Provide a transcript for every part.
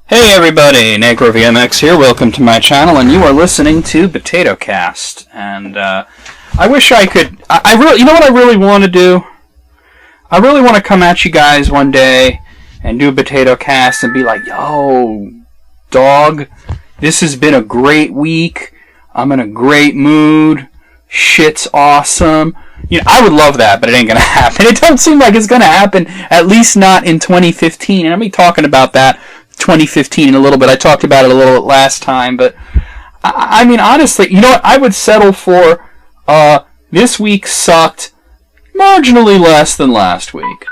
Hey everybody, NecroVMX here, welcome to my channel, and you are listening to POTATOCAST, and I wish I could, you know what I really want to do? I really want to come at you guys one day and do a POTATOCAST and be like, yo, dog, this has been a great week, I'm in a great mood, shit's awesome. You know, I would love that, but it ain't gonna happen. It don't seem like it's gonna happen, at least not in 2015, and I'll be talking about that 2015 in a little bit. I talked about it a little bit last time, but I mean, honestly, you know what? I would settle for this week sucked marginally less than last week.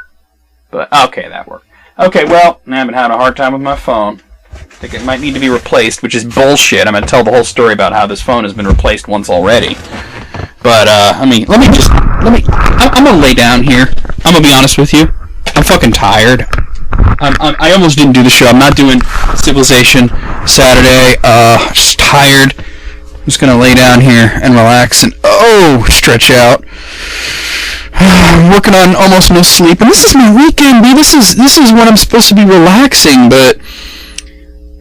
But, okay, that worked. Okay, well, I've been having a hard time with my phone. I think it might need to be replaced, which is bullshit. I'm going to tell the whole story about how this phone has been replaced once already. But, I'm going to lay down here. I'm going to be honest with you. I'm fucking tired. I almost didn't do the show. I'm not doing Civilization Saturday. Just tired. I'm just gonna lay down here and relax and stretch out. I'm working on almost no sleep, and this is my weekend, dude. This is when I'm supposed to be relaxing, but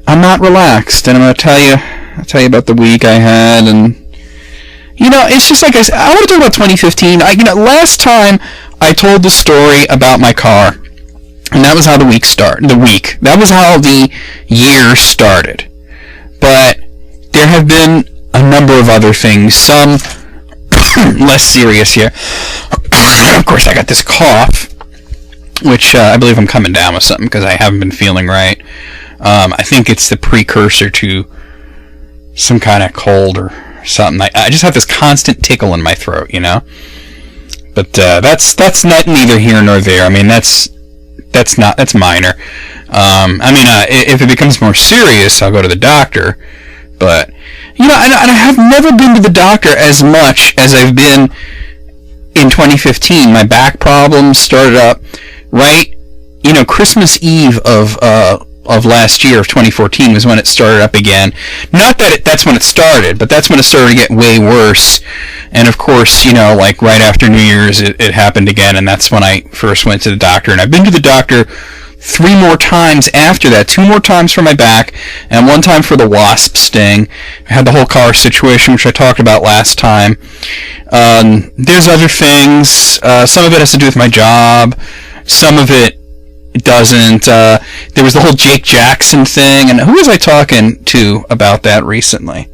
I'm not relaxed. And I'll tell you about the week I had, and you know, it's just like I want to talk about 2015. Last time I told the story about my car. And that was how the week started. That was how the year started. But there have been a number of other things, some less serious here. Of course, I got this cough, which I believe I'm coming down with something because I haven't been feeling right. I think it's the precursor to some kind of cold or something. I just have this constant tickle in my throat, you know? But that's not neither here nor there. I mean, that's minor. If it becomes more serious, I'll go to the doctor. But, you know, I have never been to the doctor as much as I've been in 2015. My back problems started up right, Christmas Eve of last year, of 2014, was when it started up again. Not that that's when it started, but that's when it started to get way worse. And of course, like right after New Year's, it happened again, and that's when I first went to the doctor. And I've been to the doctor 3 more times after that. 2 more times for my back, and 1 time for the wasp sting. I had the whole car situation, which I talked about last time. There's other things. Some of it has to do with my job. Some of it doesn't. There was the whole Jake Jackson thing, and who was I talking to about that recently?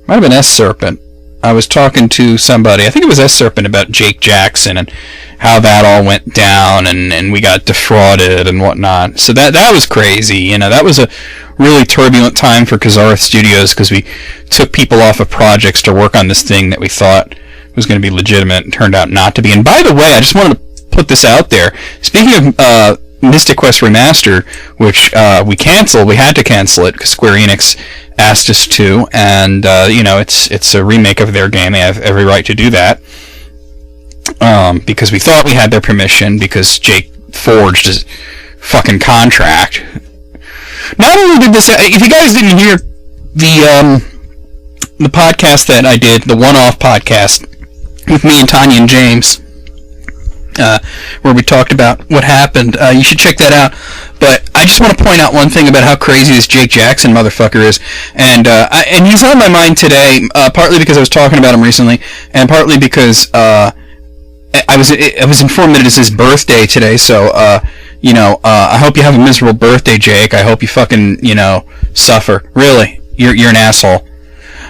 Might have been S-Serpent. I was talking to somebody, I think it was S-Serpent, about Jake Jackson and how that all went down, and we got defrauded and whatnot. So that was crazy. That was a really turbulent time for Kazarth Studios because we took people off of projects to work on this thing that we thought was going to be legitimate and turned out not to be. And by the way, I just wanted to put this out there. Speaking of Mystic Quest Remastered, which we canceled. We had to cancel it because Square Enix asked us to, and it's a remake of their game. They have every right to do that, because we thought we had their permission because Jake forged his fucking contract. Not only did this, if you guys didn't hear the podcast that I did, the one-off podcast with me and Tanya and James, where we talked about what happened. You should check that out. But I just want to point out one thing about how crazy this Jake Jackson motherfucker is. And he's on my mind today, partly because I was talking about him recently, and partly because I was informed that it's his birthday today. So, I hope you have a miserable birthday, Jake. I hope you fucking, suffer. Really. You're an asshole.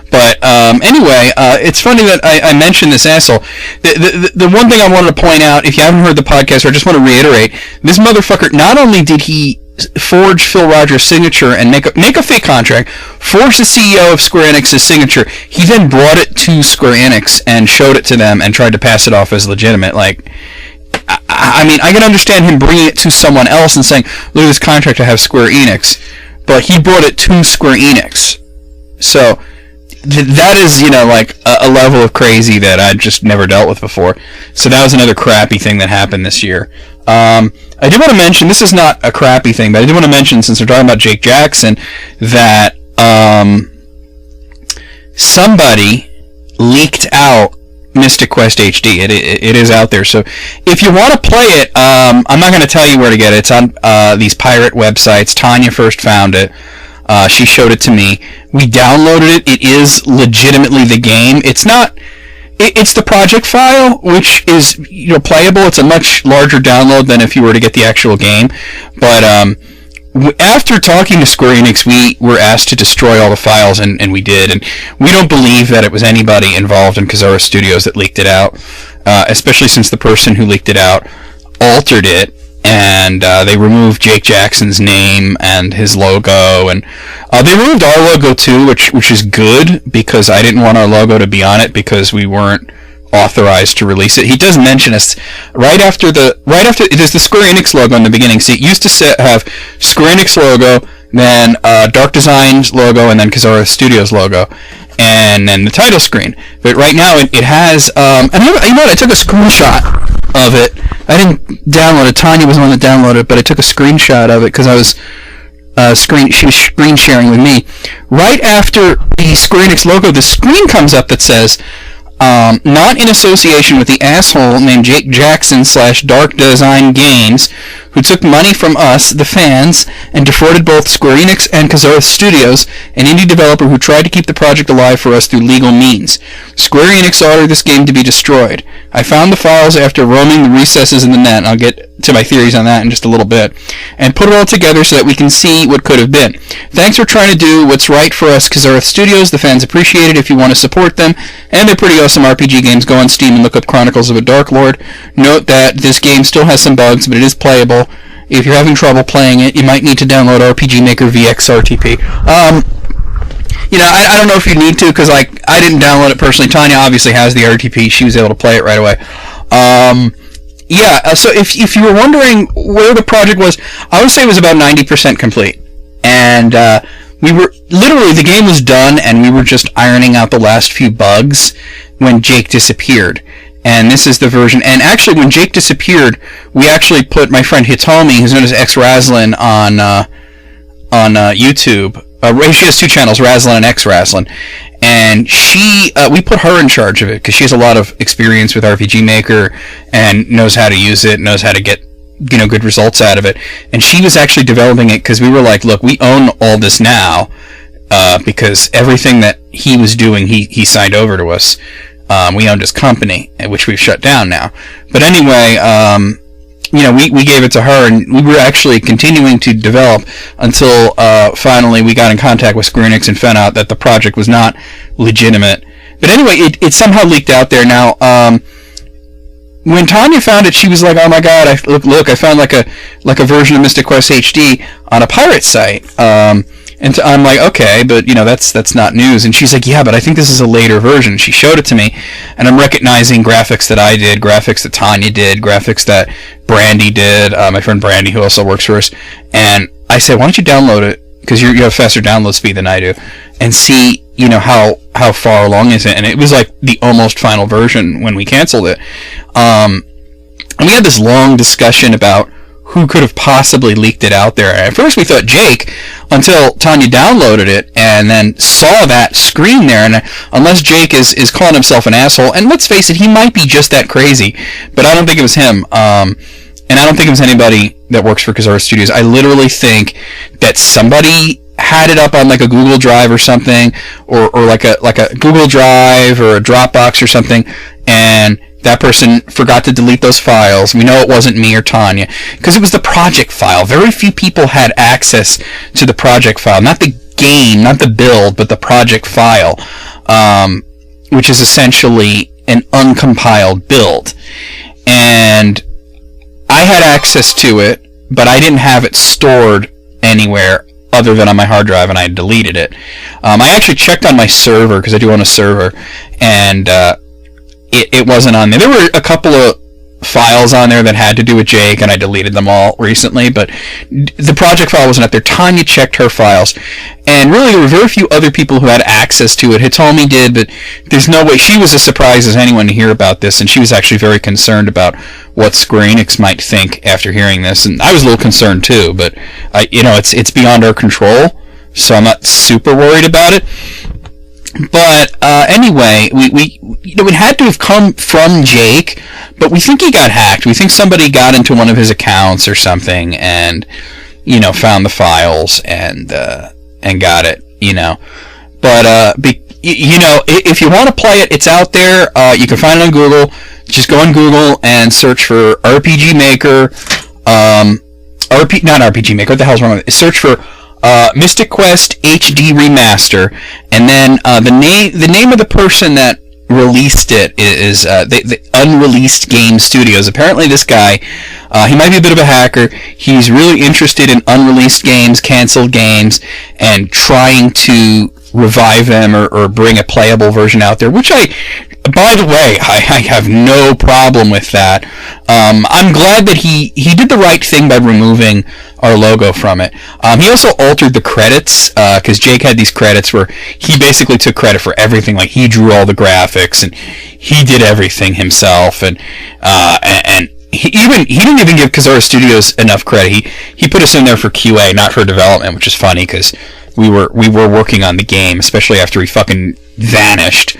But anyway, it's funny that I mentioned this asshole. The one thing I wanted to point out, if you haven't heard the podcast, or I just want to reiterate, this motherfucker, not only did he forge Phil Rogers' signature and make a fake contract, forge the CEO of Square Enix's signature, he then brought it to Square Enix and showed it to them and tried to pass it off as legitimate. Like, I can understand him bringing it to someone else and saying, look at this contract I have Square Enix, but he brought it to Square Enix. So that is, a level of crazy that I'd just never dealt with before. So that was another crappy thing that happened this year. I do want to mention, this is not a crappy thing, but I do want to mention, since we're talking about Jake Jackson, that somebody leaked out Mystic Quest HD. It is out there. So if you want to play it, I'm not going to tell you where to get it. It's on these pirate websites. Tanya first found it. She showed it to me. We downloaded it. It is legitimately the game. It's not. It's the project file, which is playable. It's a much larger download than if you were to get the actual game. But after talking to Square Enix, we were asked to destroy all the files, and we did. And we don't believe that it was anybody involved in Kazara Studios that leaked it out, especially since the person who leaked it out altered it, and they removed Jake Jackson's name and his logo, and they removed our logo too, which is good, because I didn't want our logo to be on it because we weren't authorized to release it. He does mention us right after there's the Square Enix logo in the beginning. See, it used to have Square Enix logo, then Dark Design's logo, and then Kazara Studios logo, and then the title screen. But right now it has and you know what, I took a screenshot of it. I didn't download it. Tanya was the one that downloaded it, but I took a screenshot of it because I was she was screen sharing with me. Right after the Square Enix logo, the screen comes up that says, not in association with the asshole named Jake Jackson / Dark Design Games, who took money from us, the fans, and defrauded both Square Enix and Kazara Studios, an indie developer who tried to keep the project alive for us through legal means. Square Enix ordered this game to be destroyed. I found the files after roaming the recesses in the net, and I'll get to my theories on that in just a little bit, and put it all together so that we can see what could have been. Thanks for trying to do what's right for us, Kazara Studios. The fans appreciate it if you want to support them, and they're pretty awesome RPG games. Go on Steam and look up Chronicles of a Dark Lord. Note that this game still has some bugs, but it is playable. If you're having trouble playing it, you might need to download RPG Maker VX RTP. I don't know if you need to, because I didn't download it personally. Tanya obviously has the RTP. She was able to play it right away. So if you were wondering where the project was, I would say it was about 90% complete. And we were literally, the game was done, and we were just ironing out the last few bugs when Jake disappeared. And this is the version. And actually, when Jake disappeared, we actually put my friend Hitomi, who's known as X Raslin, on YouTube. She has two channels, Raslin and X Raslin. And we put her in charge of it because she has a lot of experience with RPG Maker and knows how to use it, knows how to get good results out of it. And she was actually developing it because we were like, look, we own all this now because everything that he was doing, he signed over to us. We owned his company, which we've shut down now. But anyway, we gave it to her, and we were actually continuing to develop until finally we got in contact with Square Enix and found out that the project was not legitimate. But anyway, it somehow leaked out there. Now, when Tanya found it, she was like, "Oh my God! Look! I found like a version of Mystic Quest HD on a pirate site." And I'm like, okay, but that's not news. And she's like, yeah, but I think this is a later version. She showed it to me, and I'm recognizing graphics that I did, graphics that Tanya did, graphics that Brandy did, my friend Brandy, who also works for us. And I said, why don't you download it, because you have faster download speed than I do, and see, how far along is it. And it was like the almost final version when we canceled it. And we had this long discussion about who could have possibly leaked it out there. At first we thought Jake, until Tanya downloaded it and then saw that screen there, and unless Jake is calling himself an asshole, and let's face it, he might be just that crazy, but I don't think it was him, and I don't think it was anybody that works for Kazara Studios. I literally think that somebody had it up on like a Google Drive or something, or like a Google Drive or a Dropbox or something, and that person forgot to delete those files. We know it wasn't me or Tanya, because it was the project file. Very few people had access to the project file. Not the game, not the build, but the project file, which is essentially an uncompiled build. And I had access to it, but I didn't have it stored anywhere other than on my hard drive, and I deleted it. I actually checked on my server, because I do own a server, and it wasn't on there. There were a couple of files on there that had to do with Jake, and I deleted them all recently, but the project file wasn't up there. Tanya checked her files, and really there were very few other people who had access to it. Hitomi did, but there's no way. She was as surprised as anyone to hear about this, and she was actually very concerned about what Square Enix might think after hearing this, and I was a little concerned too, but it's beyond our control, so I'm not super worried about it. But anyway, we it had to have come from Jake, but we think he got hacked. We think somebody got into one of his accounts or something and, found the files and got it, But, if you want to play it, it's out there. You can find it on Google. Just go on Google and search for RPG Maker. Not RPG Maker. What the hell's wrong with it? Search for Mystic Quest HD Remaster, and then the name of the person that released it is the Unreleased Game Studios. Apparently, this guy, he might be a bit of a hacker. He's really interested in unreleased games, canceled games, and trying to revive them or bring a playable version out there, which by the way, I have no problem with that. I'm glad that he did the right thing by removing our logo from it. He also altered the credits, because Jake had these credits where he basically took credit for everything. Like, he drew all the graphics, and he did everything himself, and he didn't even give Kazara Studios enough credit. He put us in there for QA, not for development, which is funny, because we were working on the game, especially after he fucking vanished.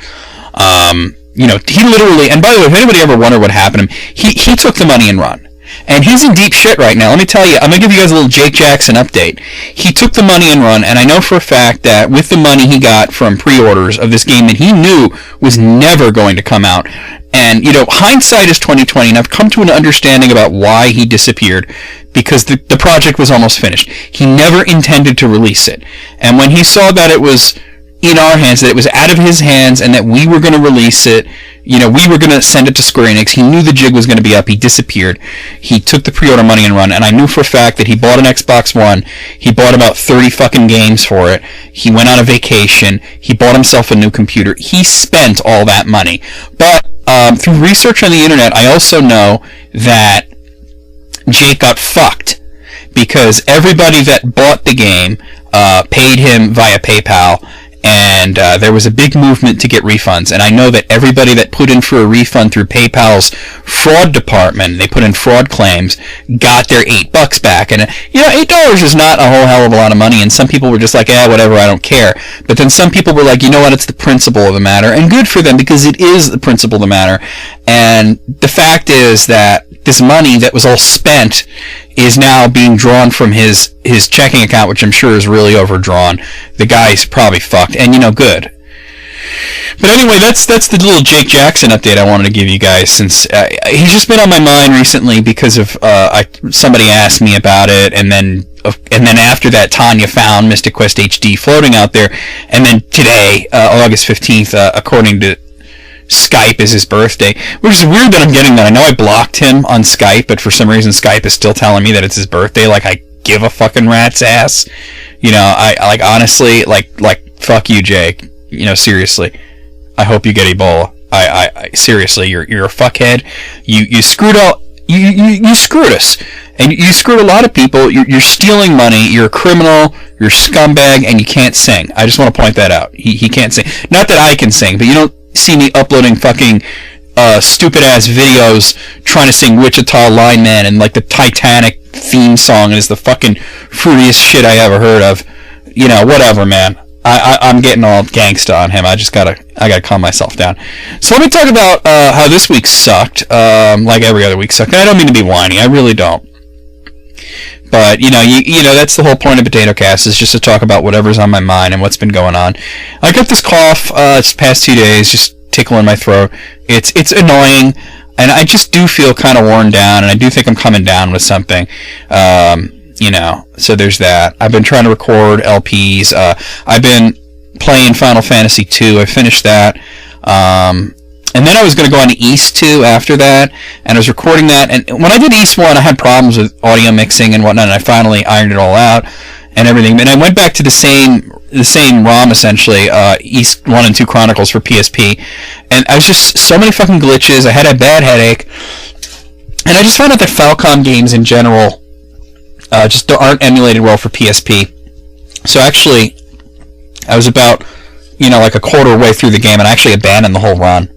He literally, and by the way, if anybody ever wondered what happened to him, he took the money and run. And he's in deep shit right now. Let me tell you, I'm going to give you guys a little Jake Jackson update. He took the money and run, and I know for a fact that with the money he got from pre-orders of this game that he knew was never going to come out, and, hindsight is 20/20, and I've come to an understanding about why he disappeared, because the project was almost finished. He never intended to release it. And when he saw that it was in our hands, that it was out of his hands, and that we were going to release it, we were going to send it to Square Enix, he knew the jig was going to be up, he disappeared. He took the pre-order money and run, and I knew for a fact that he bought an Xbox One, he bought about 30 fucking games for it, he went on a vacation, he bought himself a new computer, he spent all that money. But through research on the internet, I also know that Jake got fucked, because everybody that bought the game paid him via PayPal, and there was a big movement to get refunds. And I know that everybody that put in for a refund through PayPal's fraud department, they put in fraud claims, got their $8 back. And, $8 is not a whole hell of a lot of money, and some people were just like, whatever, I don't care. But then some people were like, you know what, it's the principle of the matter, and good for them, because it is the principle of the matter. And the fact is that this money that was all spent is now being drawn from his checking account, which I'm sure is really overdrawn. The guy's probably fucked, and good. But anyway, that's the little Jake Jackson update I wanted to give you guys, since he's just been on my mind recently because of somebody asked me about it, and then after that, Tanya found Mystic Quest HD floating out there, and then today, August 15th, according to Skype, is his birthday, which is weird that I'm getting that. I know I blocked him on Skype, but for some reason Skype is still telling me that it's his birthday. Like, I give a fucking rat's ass. I honestly, fuck you, Jake. Seriously. I hope you get Ebola. I seriously, you're a fuckhead. You screwed you screwed us. And you screwed a lot of people. You're stealing money. You're a criminal. You're a scumbag, and you can't sing. I just want to point that out. He can't sing. Not that I can sing, but you don't see me uploading fucking stupid ass videos trying to sing Wichita Lineman and the Titanic theme song, and it's the fucking fruitiest shit I ever heard of. Whatever, man. I'm getting all gangsta on him. I gotta calm myself down. So let me talk about how this week sucked, like every other week sucked. And I don't mean to be whiny. I really don't. But, that's the whole point of POTATOCAST, is just to talk about whatever's on my mind and what's been going on. I got this cough this past 2 days, just tickling my throat. It's annoying, and I just do feel kind of worn down, and I do think I'm coming down with something. So there's that. I've been trying to record LPs. I've been playing Final Fantasy II. I finished that. And then I was going to go on to East 2 after that, and I was recording that, and when I did East 1, I had problems with audio mixing and whatnot, and I finally ironed it all out and everything, and I went back to the same ROM, essentially, East 1 and 2 Chronicles for PSP, and I was just, so many fucking glitches, I had a bad headache, and I just found out that Falcom games in general just aren't emulated well for PSP, so actually, I was about, a quarter way through the game, and I actually abandoned the whole run.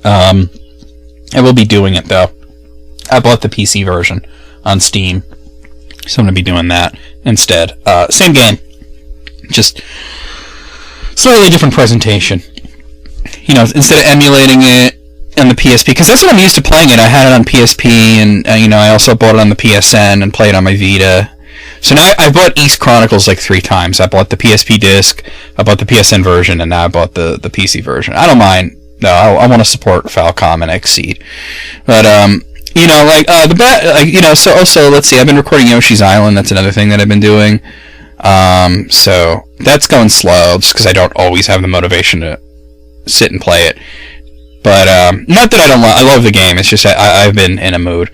I will be doing it, though. I bought the PC version on Steam, so I'm going to be doing that instead. Same game. Just slightly different presentation. You know, instead of emulating it on the PSP, because that's what I'm used to playing it. I had it on PSP, and you know, I also bought it on the PSN and played on my Vita. So now I bought East Chronicles like 3 times. I bought the PSP disc, I bought the PSN version, and now I bought the PC version. I don't mind. No, I want to support Falcom and Xseed. But you know, like you know. So also, let's see. I've been recording Yoshi's Island. That's another thing that I've been doing. So that's going slow, just because I don't always have the motivation to sit and play it. But not that I don't. I love the game. It's just I've been in a mood.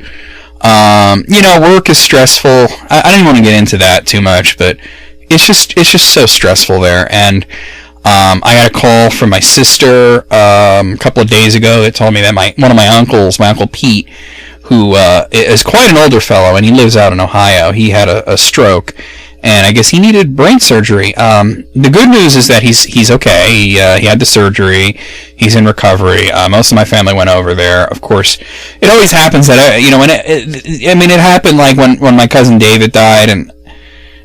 You know, work is stressful. I don't even want to get into that too much, but it's just so stressful there. And I got a call from my sister a couple of days ago that told me that one of my uncles, my Uncle Pete, who is quite an older fellow, and he lives out in Ohio, he had a stroke, and I guess he needed brain surgery. The good news is that he's okay. He had the surgery. He's in recovery. Most of my family went over there. Of course, it always happens that you know, when it happened like when my cousin David died, and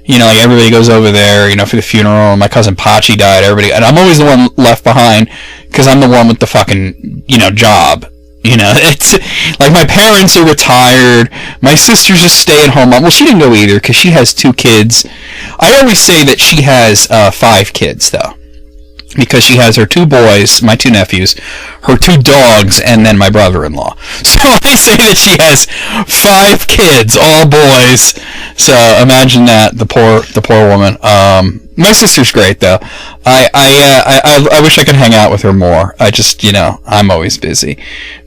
you know, like everybody goes over there, you know, for the funeral. And my cousin Pachi died. Everybody, and I'm always the one left behind because I'm the one with the fucking, you know, job. You know, it's like my parents are retired. My sister's a stay-at-home mom. Well, she didn't go either because she has 2 kids. I always say that she has 5 kids, though, because she has her 2 boys, my 2 nephews, her 2 dogs, and then my brother-in-law. So I say that she has 5 kids, all boys. So imagine that, the poor woman. My sister's great, though. I wish I could hang out with her more. I just, you know, I'm always busy.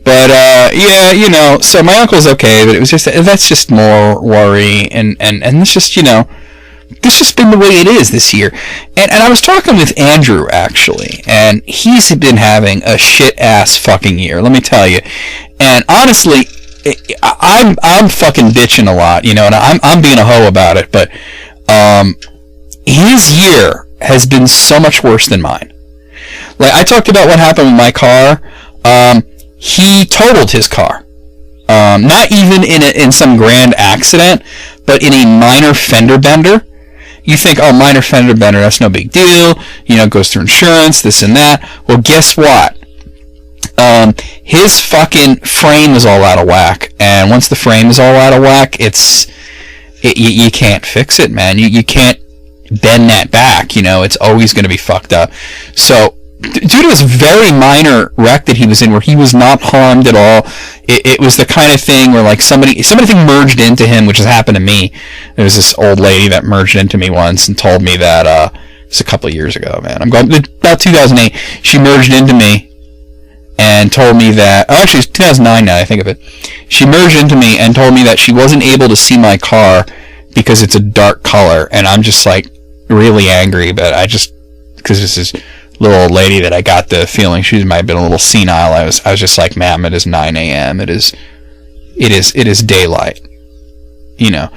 But, yeah, you know, so my uncle's okay, but it was just, that's just more worry, and it's just, you know, this has been the way it is this year. And I was talking with Andrew, actually, and he's been having a shit-ass fucking year, let me tell you. And honestly, I'm fucking bitching a lot, you know, and I'm being a hoe about it, but, his year has been so much worse than mine. Like, I talked about what happened with my car. He totaled his car. Not even in some grand accident, but in a minor fender bender. You think, oh, minor fender bender, that's no big deal. You know, it goes through insurance, this and that. Well, guess what? His fucking frame is all out of whack. And once the frame is all out of whack, you can't fix it, man. You can't bend that back, you know, it's always going to be fucked up. So, due to this very minor wreck that he was in, where he was not harmed at all, it was the kind of thing where, like, somebody merged into him, which has happened to me. There was this old lady that merged into me once and told me that, it's a couple of years ago, man. About 2008, she merged into me and told me that, oh, actually, it's 2009 now, I think of it. She merged into me and told me that she wasn't able to see my car because it's a dark color, and I'm just, like, really angry, but because this is little old lady that I got the feeling she might have been a little senile. I was just like, ma'am, it is 9 a.m. It is daylight. You know,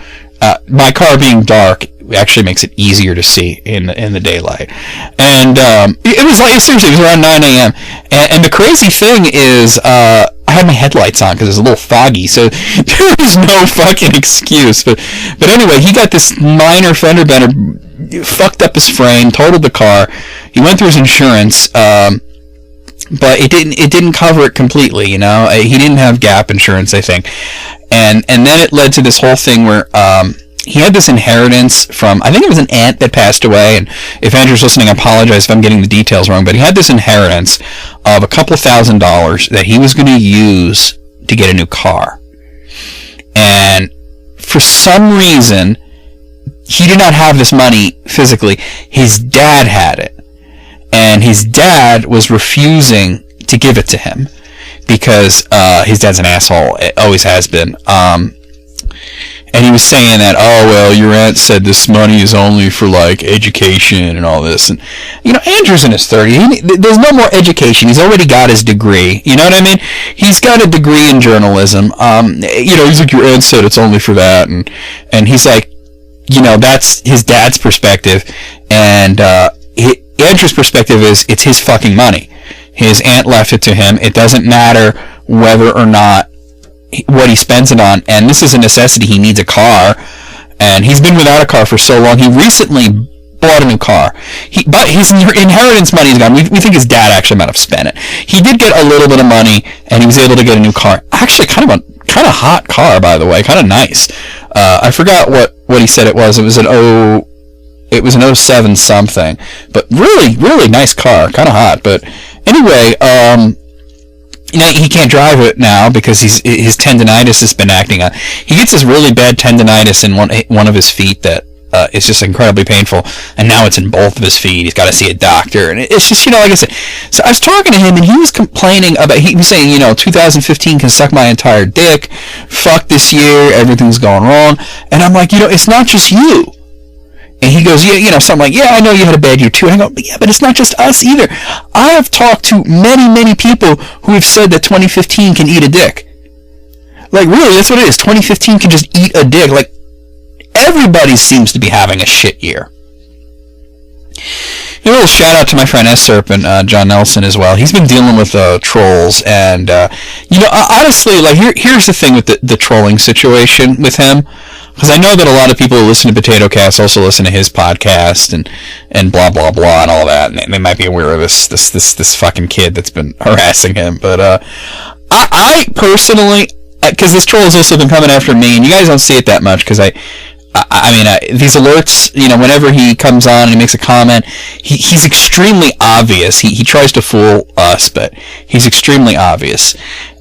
my car being dark actually makes it easier to see in the daylight. And it was like, seriously, it was around 9 a.m. And the crazy thing is, I had my headlights on because it was a little foggy, so there was no fucking excuse. But anyway, he got this minor fender bender, fucked up his frame, totaled the car. He went through his insurance, but it didn't cover it completely. You know, he didn't have gap insurance, I think, and then it led to this whole thing where he had this inheritance from, I think it was an aunt that passed away. And if Andrew's listening, I apologize if I'm getting the details wrong, but he had this inheritance of a couple $1,000s that he was going to use to get a new car, and for some reason, he did not have this money physically. His dad had it. And his dad was refusing to give it to him because his dad's an asshole. It always has been. And he was saying that, oh, well, your aunt said this money is only for, like, education and all this. And, you know, Andrew's in his 30s. There's no more education. He's already got his degree. You know what I mean? He's got a degree in journalism. You know, he's like, your aunt said it's only for that. And he's like, you know, that's his dad's perspective. And Andrew's perspective is, it's his fucking money. His aunt left it to him. It doesn't matter whether or not what he spends it on, and this is a necessity. He needs a car, and he's been without a car for so long. He recently bought a new car. But his inheritance money is gone. We think his dad actually might have spent it. He did get a little bit of money, and he was able to get a new car. Actually, kind of hot car, by the way. Kind of nice. I forgot what he said it was. It was an 07 something. But really, really nice car. Kind of hot. But anyway, he can't drive it now because his tendonitis has been acting on. He gets this really bad tendonitis in one of his feet that it's just incredibly painful, and now it's in both of his feet. He's got to see a doctor, and it's just, like I said. So I was talking to him, and he was complaining about. He was saying, 2015 can suck my entire dick. Fuck this year, everything's going wrong. And I'm like, it's not just you. And he goes, something like, yeah, I know you had a bad year too. And I go, yeah, but it's not just us either. I have talked to many, many people who have said that 2015 can eat a dick. Like, really, that's what it is. 2015 can just eat a dick. Like, everybody seems to be having a shit year. A little shout out to my friend S. Serpent, John Nelson, as well. He's been dealing with trolls, and honestly, like here's the thing with the trolling situation with him, because I know that a lot of people who listen to POTATOCAST also listen to his podcast and blah blah blah and all that, and they might be aware of this fucking kid that's been harassing him. But I personally, because this troll has also been coming after me, and you guys don't see it that much because I mean, these alerts, whenever he comes on and he makes a comment, he's extremely obvious. He tries to fool us, but he's extremely obvious.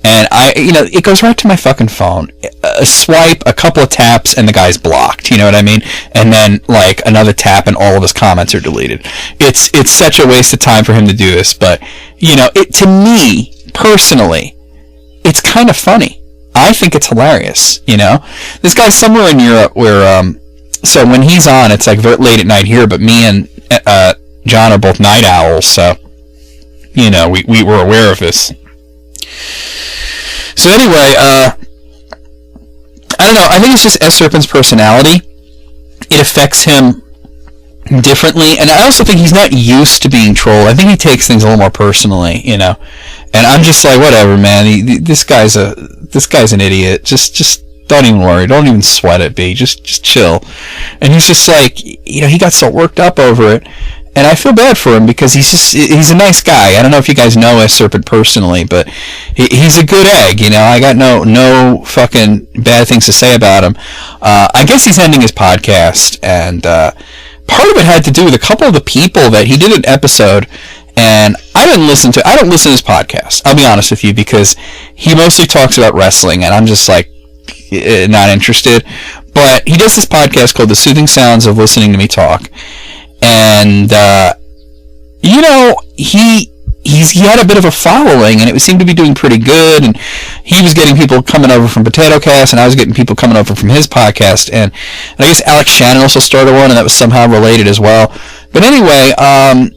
And it goes right to my fucking phone. A swipe, a couple of taps, and the guy's blocked. You know what I mean? And then, like, another tap and all of his comments are deleted. It's such a waste of time for him to do this, but, to me, personally, it's kind of funny. I think it's hilarious, This guy's somewhere in Europe where, so when he's on, it's like very late at night here, but me and John are both night owls, so, we were aware of this. So anyway, I don't know, I think it's just S. Serpent's personality. It affects him differently, and I also think he's not used to being trolled. I think he takes things a little more personally, And I'm just like, whatever, man. This guy's an idiot. Just don't even worry. Don't even sweat it, B. Just chill. And he's just like, he got so worked up over it, and I feel bad for him because he's a nice guy. I don't know if you guys know S. Serpent personally, but he's a good egg. I got no fucking bad things to say about him. I guess he's ending his podcast, and part of it had to do with a couple of the people that he did an episode. And I don't listen to his podcast, I'll be honest with you, because he mostly talks about wrestling, and I'm just like, not interested. But he does this podcast called The Soothing Sounds of Listening to Me Talk. And, he had a bit of a following, and it seemed to be doing pretty good, and he was getting people coming over from POTATOCAST, and I was getting people coming over from his podcast, and I guess Alex Shannon also started one, and that was somehow related as well. But anyway, on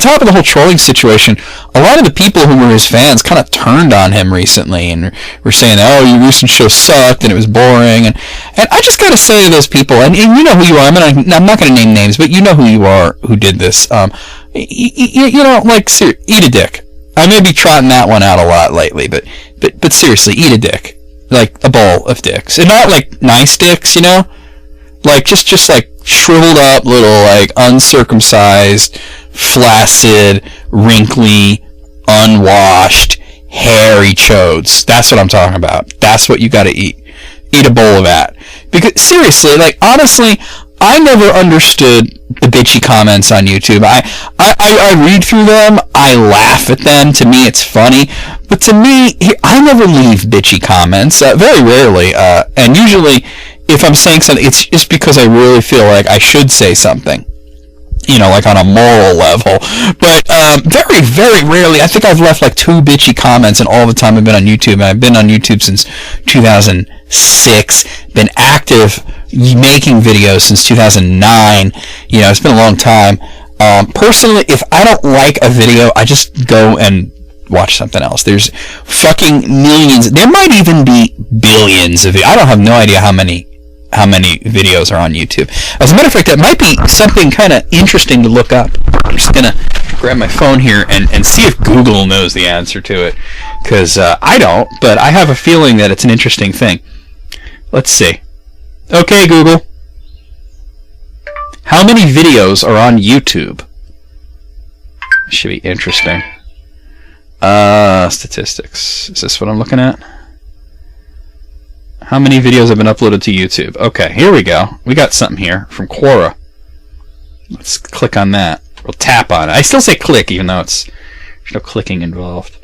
top of the whole trolling situation, a lot of the people who were his fans kind of turned on him recently, and were saying, oh, your recent show sucked, and it was boring, and I just gotta say to those people, and you know who you are, I'm not gonna name names, but you know who you are who did this, eat a dick. I may be trotting that one out a lot lately, but seriously, eat a dick. Like a bowl of dicks. And not like nice dicks, Like just like shriveled up little like uncircumcised, flaccid, wrinkly, unwashed, hairy chodes. That's what I'm talking about. That's what you gotta eat. Eat a bowl of that. Because seriously, like honestly, I never understood the bitchy comments on YouTube. I read through them, I laugh at them, to me it's funny, but to me, I never leave bitchy comments, very rarely, and usually, if I'm saying something, it's just because I really feel like I should say something, like on a moral level, but very, very rarely, I think I've left like 2 bitchy comments in all the time I've been on YouTube, and I've been on YouTube since 2006, been active making videos since 2009, it's been a long time. Personally, if I don't like a video, I just go and watch something else. There's fucking millions, there might even be billions of I have no idea how many videos are on YouTube. As a matter of fact, that might be something kind of interesting to look up. I'm just gonna grab my phone here and see if Google knows the answer to it, because I don't, but I have a feeling that it's an interesting thing. Let's see. Okay, Google. How many videos are on YouTube? Should be interesting. Statistics. Is this what I'm looking at? How many videos have been uploaded to YouTube? Okay, here we go. We got something here from Quora. Let's click on that. We'll tap on it. I still say click, even though there's no clicking involved.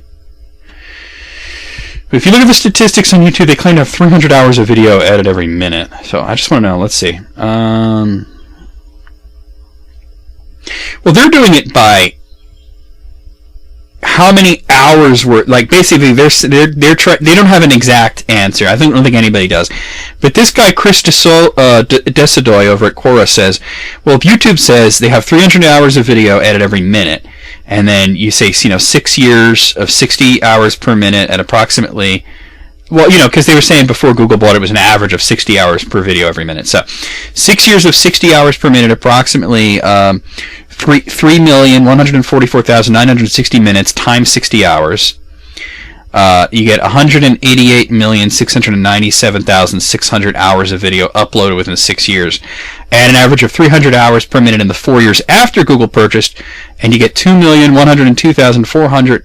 But if you look at the statistics on YouTube, they claim to have 300 hours of video added every minute. So I just want to know. Let's see. Well, they're doing it by how many hours were, like, basically they don't have an exact answer. I don't think anybody does. But this guy Chris Desidoy over at Quora says, well, if YouTube says they have 300 hours of video added every minute, and then you say 6 years of 60 hours per minute at approximately, well, because they were saying before Google bought it was an average of 60 hours per video every minute. So 6 years of 60 hours per minute, approximately 3,144,960 minutes times 60 hours. You get 188,697,600 hours of video uploaded within 6 years, and an average of 300 hours per minute in the 4 years after Google purchased, and you get 2,102,400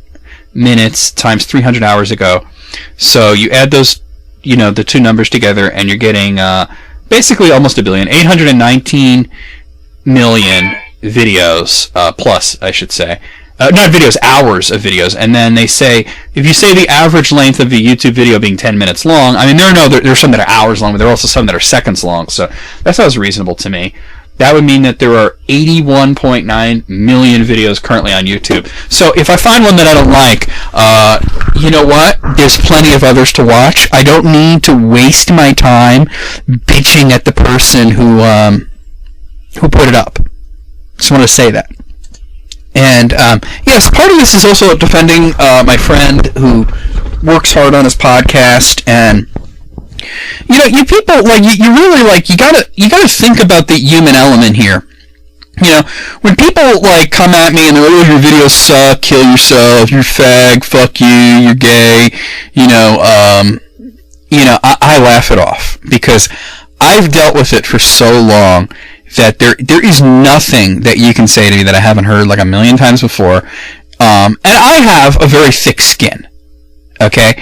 minutes times 300 hours ago. So you add those, the two numbers together, and you're getting basically almost a billion, 819 million videos, plus, I should say. Not videos, hours of videos. And then they say, if you say the average length of the YouTube video being 10 minutes long, I mean, there are some that are hours long, but there are also some that are seconds long. So that sounds reasonable to me. That would mean that there are 81.9 million videos currently on YouTube. So if I find one that I don't like, you know what? There's plenty of others to watch. I don't need to waste my time bitching at the person who put it up. Just want to say that. And yes, part of this is also defending my friend who works hard on his podcast, and you people you really you gotta think about the human element here. When people come at me and they're like, oh, your videos suck, kill yourself, you're fag, fuck you, you're gay, I laugh it off, because I've dealt with it for so long that there is nothing that you can say to me that I haven't heard a million times before. And I have a very thick skin. Okay?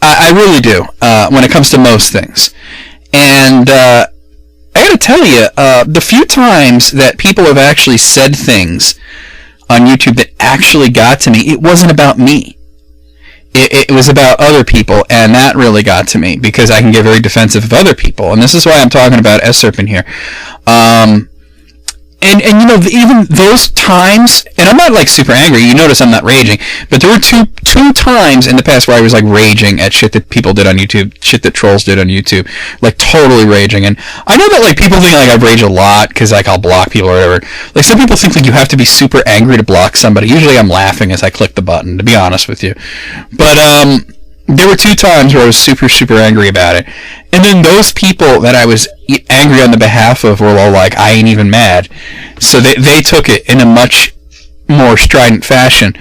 I really do, when it comes to most things. And I gotta tell you, the few times that people have actually said things on YouTube that actually got to me, it wasn't about me. It was about other people, and that really got to me, because I can get very defensive of other people, and this is why I'm talking about S-Serpent here. And even those times, and I'm not super angry, you notice I'm not raging, but there were two times in the past where I was raging at shit that people did on YouTube, shit that trolls did on YouTube, totally raging. And I know that people think I rage a lot because I'll block people or whatever. Some people think you have to be super angry to block somebody. Usually I'm laughing as I click the button, to be honest with you. But there were 2 times where I was super, super angry about it. And then those people that I was angry on the behalf of were all I ain't even mad. So they took it in a much more strident fashion.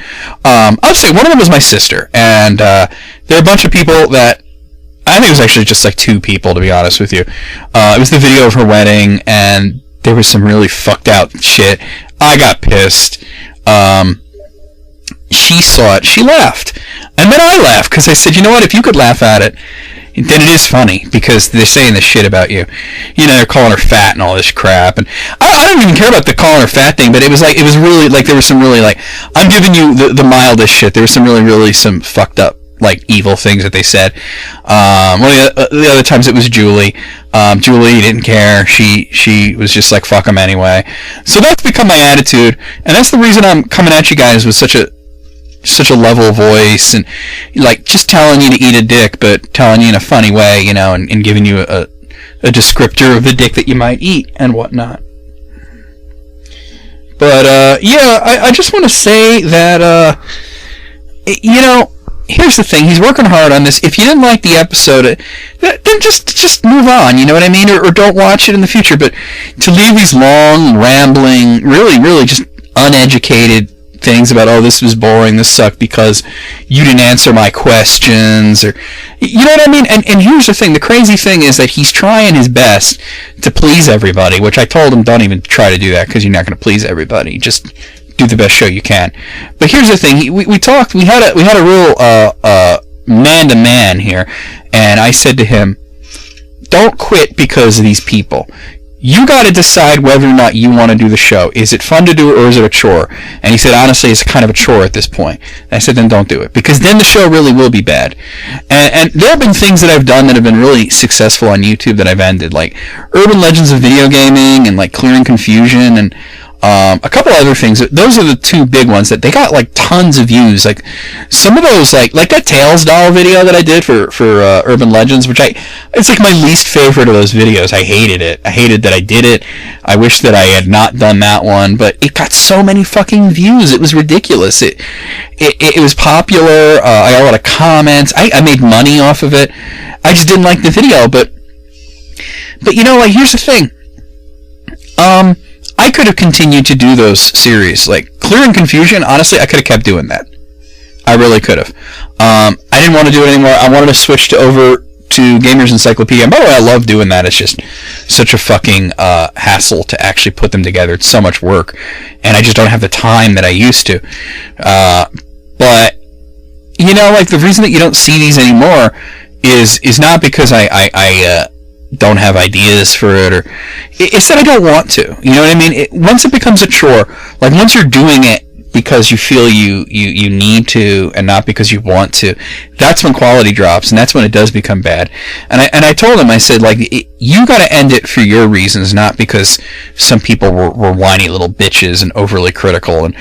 I'll say one of them was my sister. And there are a bunch of people that, I think it was actually just 2 people, to be honest with you. It was the video of her wedding, and there was some really fucked out shit. I got pissed. She saw it. She laughed. And then I laughed, because I said, you know what, if you could laugh at it, then it is funny, because they're saying this shit about you. They're calling her fat and all this crap. And I don't even care about the calling her fat thing, but it was really, there was some really, I'm giving you the mildest shit. There was some really some fucked up, evil things that they said. One of the other times it was Julie. Julie didn't care. She was just fuck them anyway. So that's become my attitude, and that's the reason I'm coming at you guys with such a level voice, and just telling you to eat a dick, but telling you in a funny way, and giving you a descriptor of the dick that you might eat and whatnot. But yeah, I just want to say that here's the thing. He's working hard on this. If you didn't like the episode, then just move on. You know what I mean? Or don't watch it in the future. But to leave these long, rambling, really just uneducated things about, oh, this was boring, this sucked because you didn't answer my questions, or, you know what I mean? And here's the thing, the crazy thing is that he's trying his best to please everybody, which I told him, don't even try to do that, because you're not going to please everybody. Just do the best show you can. But here's the thing, we talked, we had a real man-to-man here, and I said to him, don't quit because of these people. You got to decide whether or not you want to do the show. Is it fun to do it, or is it a chore? And he said, honestly, it's kind of a chore at this point. And I said, then don't do it, because then the show really will be bad. And there have been things that I've done that have been really successful on YouTube that I've ended, like Urban Legends of Video Gaming and like Clearing Confusion and a couple other things. Those are the two big ones that they got like tons of views. Like some of those, like that Tails doll video that I did for Urban Legends, which it's like my least favorite of those videos. I hated it. I hated that I did it. I wish that I had not done that one, but it got so many fucking views. It was ridiculous. It was popular. I got a lot of comments. I made money off of it. I just didn't like the video, but you know, like, here's the thing. I could have continued to do those series. Like, Clearing Confusion, honestly, I could have kept doing that. I really could have. I didn't want to do it anymore. I wanted to switch over to Gamers Encyclopedia. And by the way, I love doing that. It's just such a fucking hassle to actually put them together. It's so much work. And I just don't have the time that I used to. But, you know, like, the reason that you don't see these anymore is not because I don't have ideas for it, or it's that I don't want to. You know what I mean? Once it becomes a chore, like once you're doing it because you feel you need to and not because you want to, that's when quality drops, and that's when it does become bad. And I told him, I said, like, you got to end it for your reasons, not because some people were whiny little bitches and overly critical. And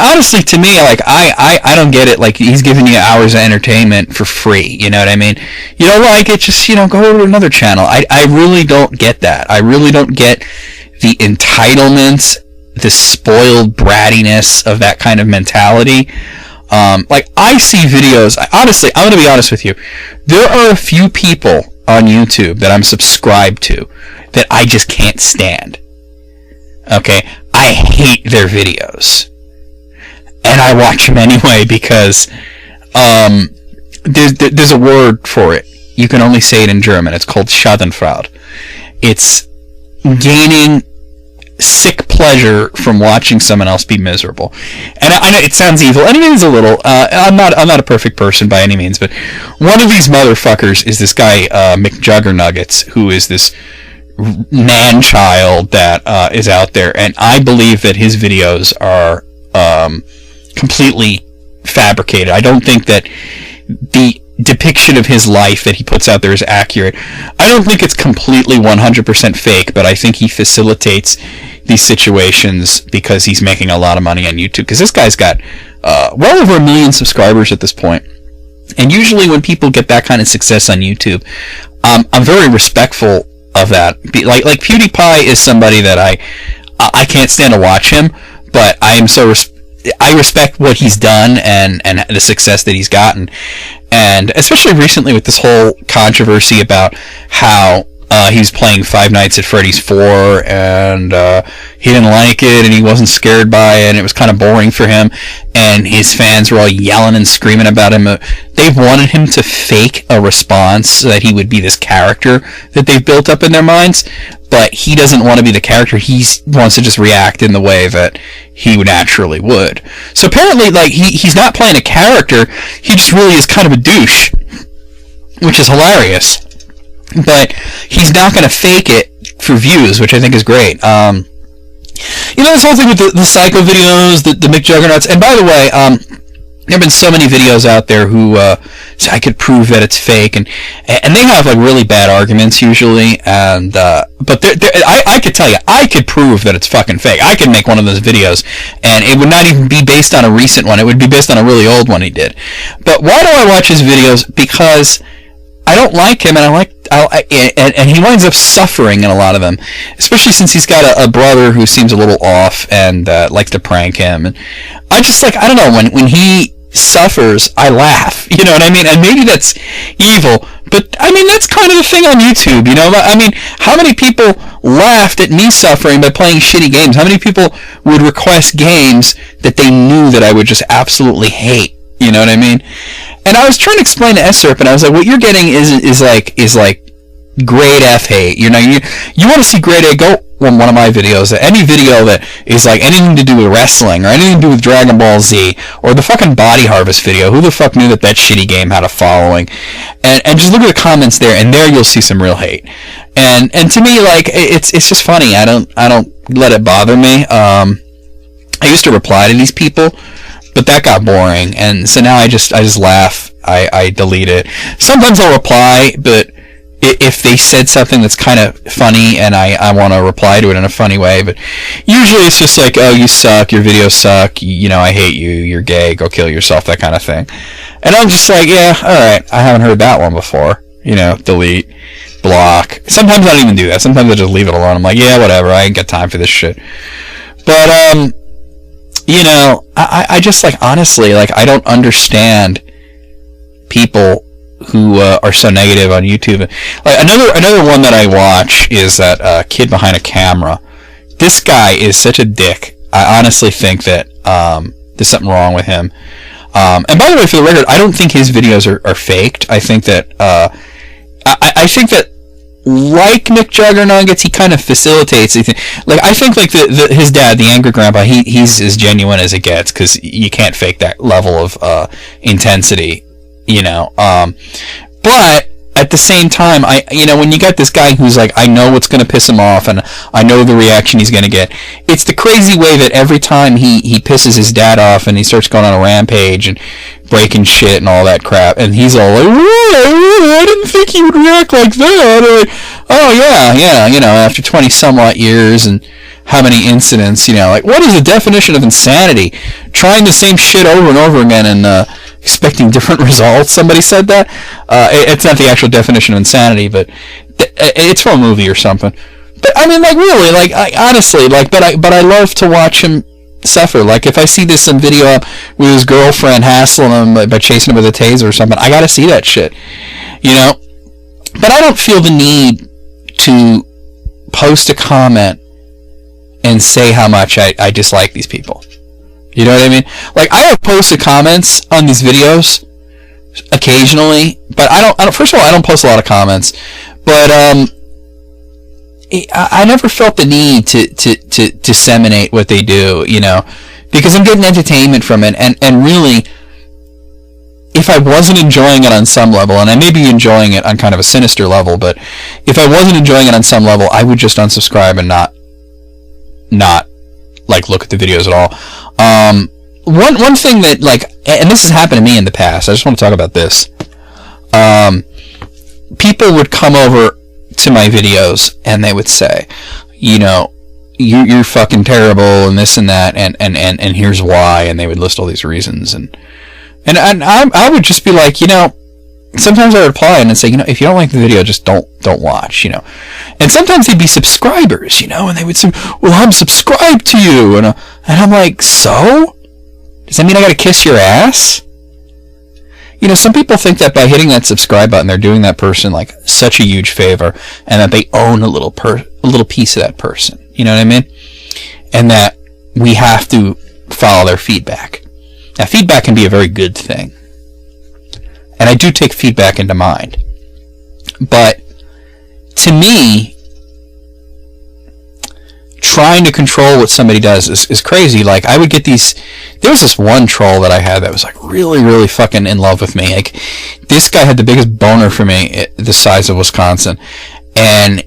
honestly, to me, like, I don't get it. Like, he's giving you hours of entertainment for free. You know what I mean? You don't like it, just, you know, go to another channel. I really don't get that. I really don't get the entitlement, the spoiled brattiness of that kind of mentality. Like, I see videos, honestly, I'm going to be honest with you, there are a few people on YouTube that I'm subscribed to that I just can't stand. Okay? I hate their videos. And I watch them anyway because there's a word for it. You can only say it in German. It's called Schadenfreude. It's gaining sick pleasure from watching someone else be miserable. And I know it sounds evil, and it is a little. I'm not a perfect person by any means, but one of these motherfuckers is this guy McJuggernuggets, who is this man-child that is out there, and I believe that his videos are completely fabricated. I don't think that the depiction of his life that he puts out there is accurate. I don't think it's completely 100% fake, but I think he facilitates these situations because he's making a lot of money on YouTube. Because this guy's got well over 1 million subscribers at this point. And usually when people get that kind of success on YouTube, I'm very respectful of that. Like PewDiePie is somebody that I can't stand to watch him, but I am so I respect what he's done and the success that he's gotten. And especially recently with this whole controversy about how he was playing Five Nights at Freddy's 4 and he didn't like it and he wasn't scared by it and it was kind of boring for him, and his fans were all yelling and screaming about him. They wanted him to fake a response so that he would be this character that they've built up in their minds, but he doesn't want to be the character. He wants to just react in the way that he naturally would. So apparently, like, he's not playing a character, he just really is kind of a douche, which is hilarious. But he's not going to fake it for views, which I think is great. You know, this whole thing with the Psycho videos, the McJuggernauts, and by the way, there have been so many videos out there who say I could prove that it's fake, and they have like really bad arguments usually, and but I could tell you, I could prove that it's fucking fake. I could make one of those videos, and it would not even be based on a recent one. It would be based on a really old one he did. But why do I watch his videos? Because I don't like him, and and he winds up suffering in a lot of them, especially since he's got a brother who seems a little off and likes to prank him. And I just, like, I don't know, when he suffers, I laugh. You know what I mean? And maybe that's evil, but I mean, that's kind of the thing on YouTube, you know? I mean, how many people laughed at me suffering by playing shitty games? How many people would request games that they knew that I would just absolutely hate? You know what I mean? And I was trying to explain to S-Serp, and I was like, what you're getting is like grade F hate. You know, you want to see grade A, go on one of my videos. Any video that is like anything to do with wrestling or anything to do with Dragon Ball Z or the fucking Body Harvest video. Who the fuck knew that shitty game had a following? And just look at the comments there, and there you'll see some real hate. And to me, like, it's just funny. I don't let it bother me. I used to reply to these people, but that got boring, and so now I just laugh. I delete it. Sometimes I'll reply, but if they said something that's kind of funny and I want to reply to it in a funny way, but usually it's just like, oh, you suck, your videos suck, you know, I hate you, you're gay, go kill yourself, that kind of thing. And I'm just like, yeah, alright, I haven't heard that one before. You know, delete, block. Sometimes I don't even do that. Sometimes I just leave it alone. I'm like, yeah, whatever, I ain't got time for this shit. But, you know, I just, like, honestly, like, I don't understand people who are so negative on YouTube. Like, another one that I watch is that Kid Behind a Camera. This guy is such a dick. I honestly think that there's something wrong with him. And by the way, for the record, I don't think his videos are faked. I think that I think that, like Nick Juggernuggets, he kind of facilitates. Like, I think like his dad, the Angry Grandpa, he's as genuine as it gets, because you can't fake that level of intensity. You know, but at the same time, when you got this guy who's like, I know what's going to piss him off, and I know the reaction he's going to get. It's the crazy way that every time he pisses his dad off and he starts going on a rampage and breaking shit and all that crap, and he's all like, I didn't think he would react like that. Or, oh yeah, you know, after 20 somewhat years and how many incidents, you know, like, what is the definition of insanity? Trying the same shit over and over again and expecting different results. Somebody said that. It's not the actual definition of insanity, but it's from a movie or something. But I mean, like, really, like, honestly, like, but I love to watch him suffer. Like, if I see this some video up with his girlfriend hassling him by chasing him with a taser or something, I gotta see that shit, you know. But I don't feel the need to post a comment and say how much I dislike these people. You know what I mean? Like, I have posted comments on these videos occasionally, but I don't. First of all, I don't post a lot of comments, but I never felt the need to disseminate what they do, you know, because I'm getting entertainment from it, and really, if I wasn't enjoying it on some level, and I may be enjoying it on kind of a sinister level, but if I wasn't enjoying it on some level, I would just unsubscribe and not like look at the videos at all. One thing that, like, and this has happened to me in the past, I just want to talk about this. People would come over to my videos and they would say, you know, you're fucking terrible and this and that and here's why, and they would list all these reasons, and I would just be like, you know, sometimes I would reply and say, you know, if you don't like the video, just don't watch, you know. And sometimes they'd be subscribers, you know, and they would say, well, I'm subscribed to you, and I'm like, so? Does that mean I gotta kiss your ass? You know, some people think that by hitting that subscribe button, they're doing that person like such a huge favor, and that they own a little piece of that person. You know what I mean? And that we have to follow their feedback. Now, feedback can be a very good thing, and I do take feedback into mind. But to me, trying to control what somebody does is crazy. Like, I would get these. There was this one troll that I had that was like really, really fucking in love with me. Like, this guy had the biggest boner for me the size of Wisconsin, and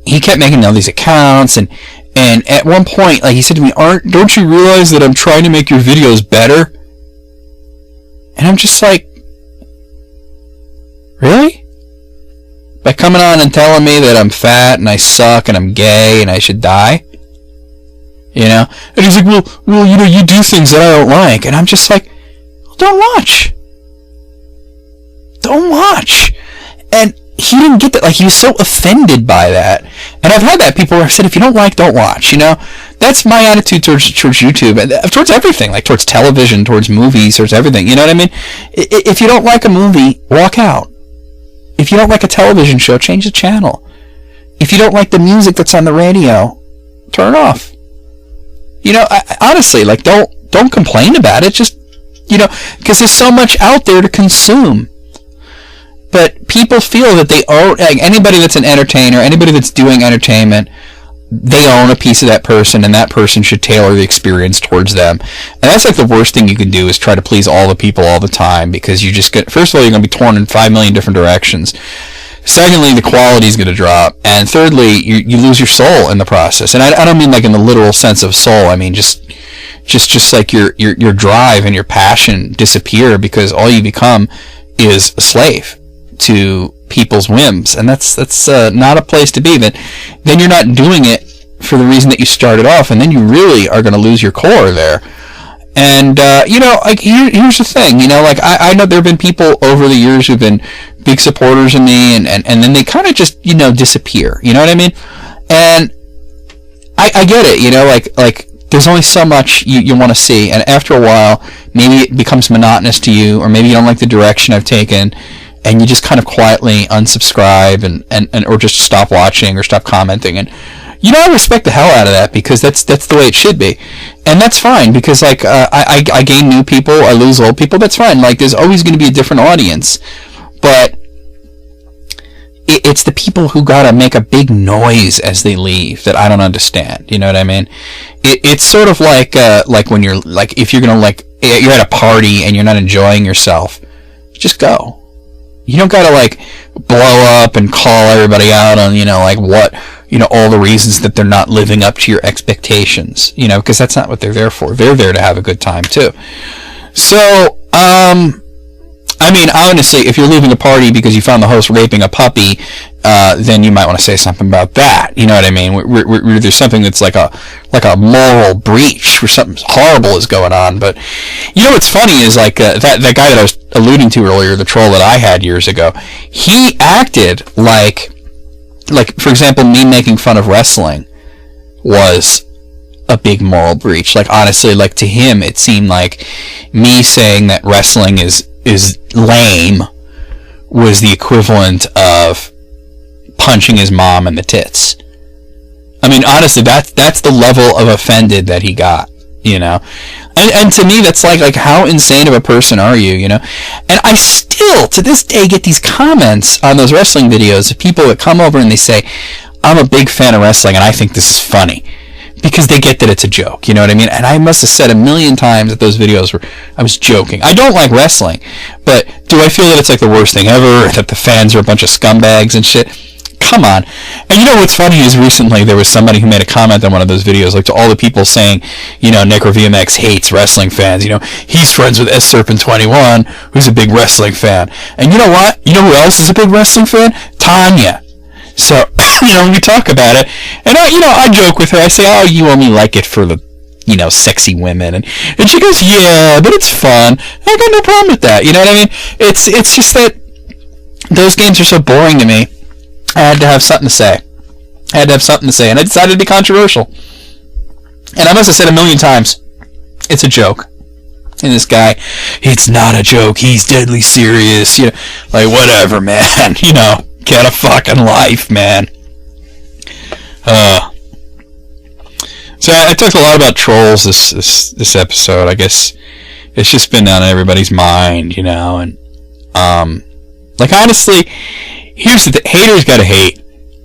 he kept making all these accounts, and at one point, like, he said to me, don't you realize that I'm trying to make your videos better? And I'm just like, really? By coming on and telling me that I'm fat and I suck and I'm gay and I should die? You know? And he's like, well, you know, you do things that I don't like. And I'm just like, well, don't watch. Don't watch. And he didn't get that. Like, he was so offended by that. And I've had that. People have said, if you don't like, don't watch, you know? That's my attitude towards YouTube, and towards everything, like towards television, towards movies, towards everything, you know what I mean? If you don't like a movie, walk out. If you don't like a television show, change the channel. If you don't like the music that's on the radio, turn it off. You know, honestly, like, don't complain about it, just, you know, because there's so much out there to consume. But people feel that they own, like, anybody that's an entertainer, anybody that's doing entertainment, they own a piece of that person, and that person should tailor the experience towards them. And that's like the worst thing you can do, is try to please all the people all the time, because you just get, first of all, you're going to be torn in 5 million different directions. Secondly, the quality is going to drop. And thirdly, you lose your soul in the process. And I don't mean like in the literal sense of soul. I mean just like your drive and your passion disappear, because all you become is a slave to people's whims, and that's not a place to be. Then you're not doing it for the reason that you started off, and then you really are going to lose your core there. And you know, like, here's the thing, you know, like, I know there have been people over the years who've been big supporters of me, and then they kind of just, you know, disappear, you know what I mean? And I get it, you know, like there's only so much you want to see, and after a while, maybe it becomes monotonous to you, or maybe you don't like the direction I've taken, and you just kind of quietly unsubscribe and or just stop watching or stop commenting. And, you know, I respect the hell out of that, because that's the way it should be. And that's fine, because, like, I gain new people, I lose old people, that's fine. Like, there's always going to be a different audience. But it's the people who gotta make a big noise as they leave that I don't understand. You know what I mean? It's sort of like when you're, like, if you're gonna, like, you're at a party and you're not enjoying yourself, just go. You don't gotta, like, blow up and call everybody out on, you know, like, what, you know, all the reasons that they're not living up to your expectations, you know, because that's not what they're there for. They're there to have a good time, too. So, I mean, honestly, if you're leaving a party because you found the host raping a puppy, then you might want to say something about that. You know what I mean? Where there's something that's like a moral breach, where something horrible is going on. But you know what's funny is, like, that guy that I was alluding to earlier, the troll that I had years ago, he acted like for example, me making fun of wrestling was a big moral breach. Like, honestly, like, to him, it seemed like me saying that wrestling is lame was the equivalent of punching his mom in the tits. I mean, honestly, that's the level of offended that he got, you know? And to me, that's like how insane of a person are you, you know? And I still, to this day, get these comments on those wrestling videos of people that come over and they say, I'm a big fan of wrestling and I think this is funny. Because they get that it's a joke, you know what I mean? And I must have said a million times that those videos I was joking. I don't like wrestling, but do I feel that it's like the worst thing ever, that the fans are a bunch of scumbags and shit? Come on. And you know what's funny is recently there was somebody who made a comment on one of those videos, like, to all the people saying, you know, NecroVMX hates wrestling fans. You know, he's friends with S-Serpent21, who's a big wrestling fan. And you know what? You know who else is a big wrestling fan? Tanya. So, you know, when you talk about it, and I joke with her, I say, oh, you only like it for the, you know, sexy women, and she goes, yeah, but it's fun. I got no problem with that, you know what I mean? It's just that those games are so boring to me. I had to have something to say. And I decided to be controversial. And I must have said a million times, it's a joke. And this guy, it's not a joke, he's deadly serious, you know, like, whatever, man, you know. Get a fucking life, man. So I talked a lot about trolls this episode. I guess it's just been on everybody's mind, you know. And like, honestly, here's the haters gotta hate.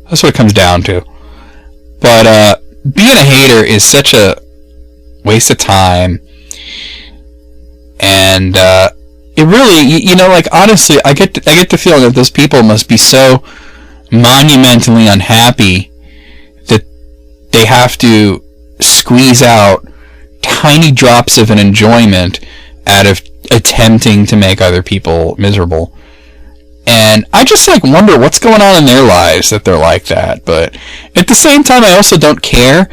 That's what it comes down to. But being a hater is such a waste of time, and it really, you know, like, honestly, I get the feeling that those people must be so monumentally unhappy that they have to squeeze out tiny drops of an enjoyment out of attempting to make other people miserable. And I just, like, wonder what's going on in their lives that they're like that. But at the same time, I also don't care.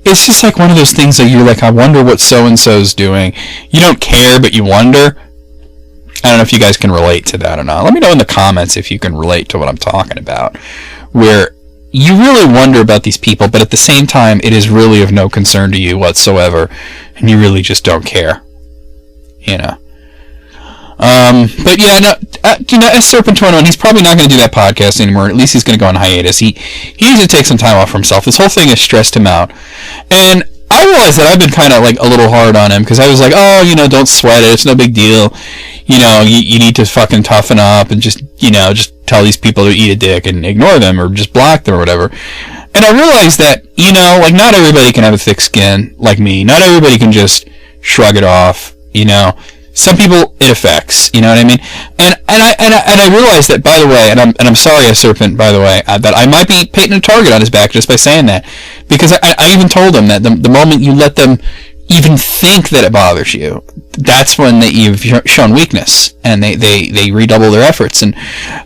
It's just like one of those things that you're like, I wonder what so-and-so's doing. You don't care, but you wonder. I don't know if you guys can relate to that or not. Let me know in the comments if you can relate to what I'm talking about, where you really wonder about these people, but at the same time, it is really of no concern to you whatsoever, and you really just don't care. You know. But yeah, no, S Serpent21, he's probably not going to do that podcast anymore. At least he's going to go on hiatus. He needs to take some time off for himself. This whole thing has stressed him out, and I realized that I've been kind of like a little hard on him, because I was like, oh, you know, don't sweat it. It's no big deal. You know, you need to fucking toughen up and just, you know, just tell these people to eat a dick and ignore them or just block them or whatever. And I realized that, you know, like, not everybody can have a thick skin like me. Not everybody can just shrug it off, you know. Some people it affects, you know what I mean? And I realized that, by the way, and I'm sorry, a serpent, by the way, that I might be painting a target on his back just by saying that, because I even told him that the moment you let them even think that it bothers you, that's when that you've shown weakness, and they redouble their efforts. And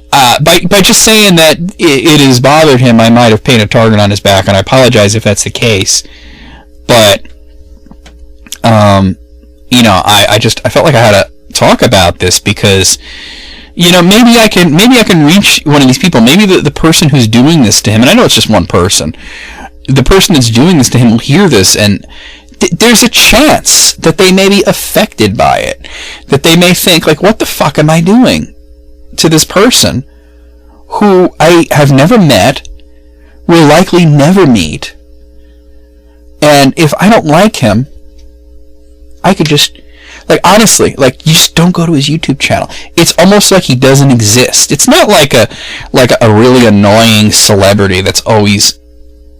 by just saying that it has bothered him, I might have painted a target on his back, and I apologize if that's the case. But you know, I felt like I had to talk about this, because, you know, maybe I can reach one of these people. Maybe the person who's doing this to him, and I know it's just one person, the person that's doing this to him will hear this, and there's a chance that they may be affected by it, that they may think, like, what the fuck am I doing to this person who I have never met, will likely never meet, and if I don't like him, I could just, like, honestly, like, you just don't go to his YouTube channel. It's almost like he doesn't exist. It's not like a really annoying celebrity that's always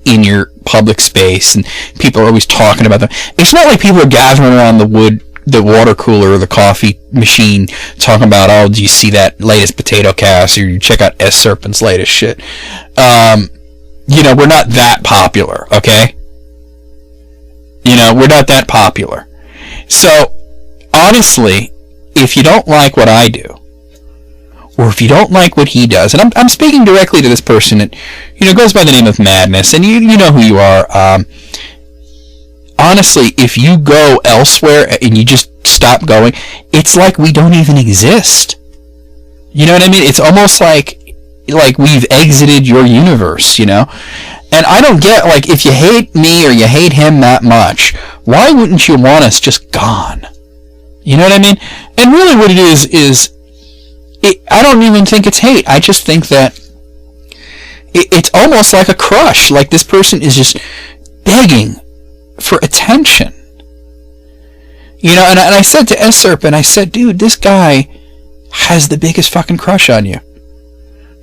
in your public space and people are always talking about them. It's not like people are gathering around the water cooler or the coffee machine talking about, oh, do you see that latest POTATOCAST, or you check out S Serpent's latest shit. You know, we're not that popular, okay? You know, we're not that popular. So, honestly, if you don't like what I do, or if you don't like what he does, and I'm speaking directly to this person that, you know, goes by the name of Madness, and you know who you are. Honestly, if you go elsewhere and you just stop going, it's like we don't even exist. You know what I mean? It's almost like we've exited your universe, you know? And I don't get, like, if you hate me or you hate him that much, why wouldn't you want us just gone? You know what I mean? And really what it is I don't even think it's hate. I just think that it's almost like a crush. Like, this person is just begging for attention. You know, and I said to S Serpent, I said, dude, this guy has the biggest fucking crush on you.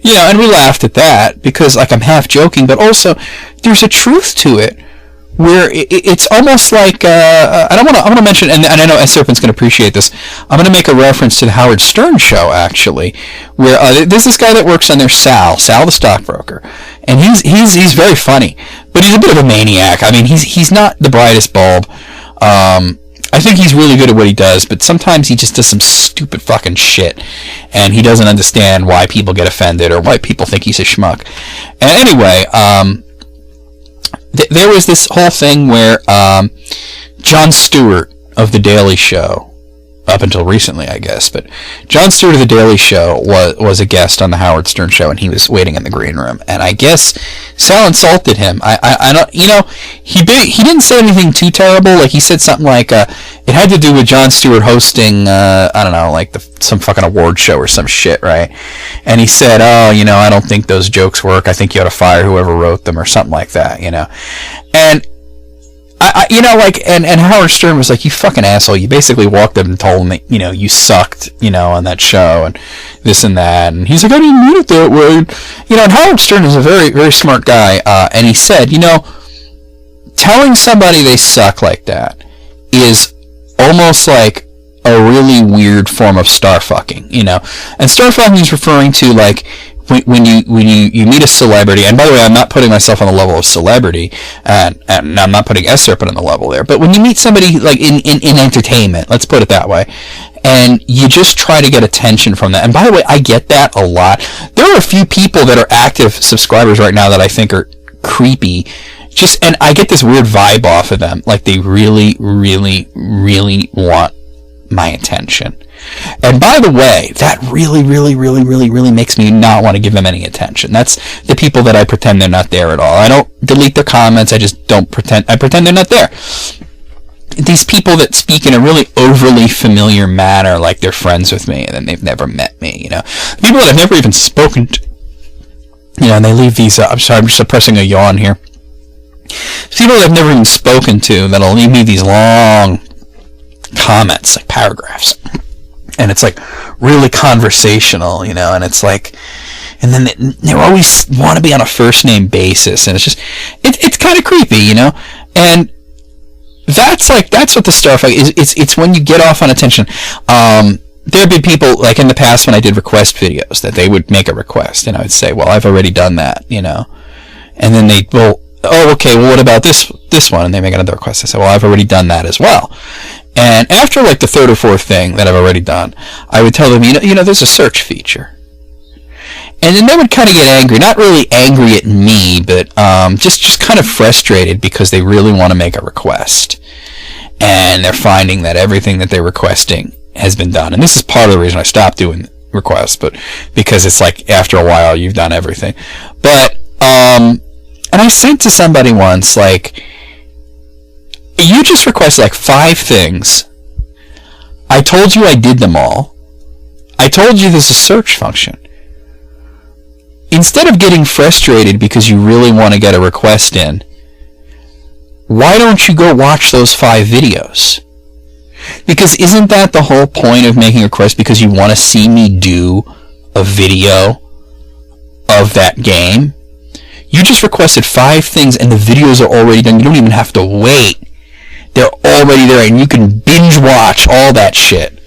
You know, and we laughed at that, because, like, I'm half joking, but also there's a truth to it, where it's almost like, I want to mention, and I know S Serpent's going to appreciate this, I'm going to make a reference to the Howard Stern show, actually, where there's this guy that works on there, Sal the stockbroker, and he's very funny, but he's a bit of a maniac. I mean, he's not the brightest bulb. I think he's really good at what he does, but sometimes he just does some stupid fucking shit, and he doesn't understand why people get offended or why people think he's a schmuck. And anyway, there was this whole thing where Jon Stewart of The Daily Show, up until recently, I guess, but Jon Stewart of The Daily Show was a guest on the Howard Stern show, and he was waiting in the green room, and I guess Sal insulted him. I don't, you know, he didn't say anything too terrible. Like, he said something like, it had to do with Jon Stewart hosting, I don't know, like some fucking award show or some shit, right? And he said, oh, you know, I don't think those jokes work. I think you ought to fire whoever wrote them, or something like that, you know? And you know, like, and Howard Stern was like, you fucking asshole, you basically walked up and told him that, you know, you sucked, you know, on that show, and this and that, and he's like, I didn't mean it that way, you know, and Howard Stern is a very, very smart guy, and he said, you know, telling somebody they suck like that is almost like a really weird form of star fucking, you know, and star fucking is referring to, like, when you meet a celebrity, and by the way, I'm not putting myself on the level of celebrity, and I'm not putting S Serpent on the level there, but when you meet somebody, like, in entertainment, let's put it that way, and you just try to get attention from that, and by the way, I get that a lot. There are a few people that are active subscribers right now that I think are creepy, and I get this weird vibe off of them, like they really, really, really want my attention. And by the way, that really, really, really, really, really makes me not want to give them any attention. That's the people that I pretend they're not there at all. I don't delete their comments. I just don't pretend. I pretend they're not there. These people that speak in a really overly familiar manner, like they're friends with me and then they've never met me, you know. People that I've never even spoken to, you know, and they leave these, I'm sorry, I'm just suppressing a yawn here. People that I've never even spoken to that'll leave me these long comments, like paragraphs. And it's like really conversational, you know, and it's like, and then they always want to be on a first name basis. And it's just, it's kind of creepy, you know, and that's what the star fuck is. It's when you get off on attention. There'd be people, like in the past when I did request videos, that they would make a request, and I would say, well, I've already done that, you know. And then oh, okay, well, what about this one? And they make another request. I say, well, I've already done that as well. And after like the third or fourth thing that I've already done, I would tell them, you know, there's a search feature. And then they would kind of get angry, not really angry at me, but just kind of frustrated because they really want to make a request. And they're finding that everything that they're requesting has been done. And this is part of the reason I stopped doing requests, but because it's like after a while you've done everything. But and I sent to somebody once, like, you just requested like 5 things. I told you I did them all. I told you there's a search function. Instead of getting frustrated because you really want to get a request in, why don't you go watch those 5 videos? Because isn't that the whole point of making a request? Because you want to see me do a video of that game? You just requested 5 things and the videos are already done. You don't even have to wait. They're already there and you can binge watch all that shit.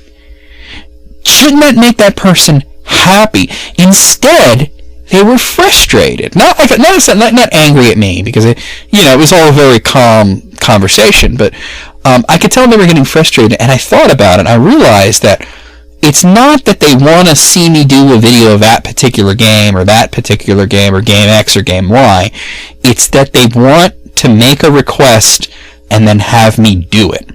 Shouldn't that make that person happy? Instead, they were frustrated. Not angry at me, because it was all a very calm conversation, but I could tell they were getting frustrated, and I thought about it, and I realized that it's not that they want to see me do a video of that particular game, or Game X or Game Y. It's that they want to make a request and then have me do it.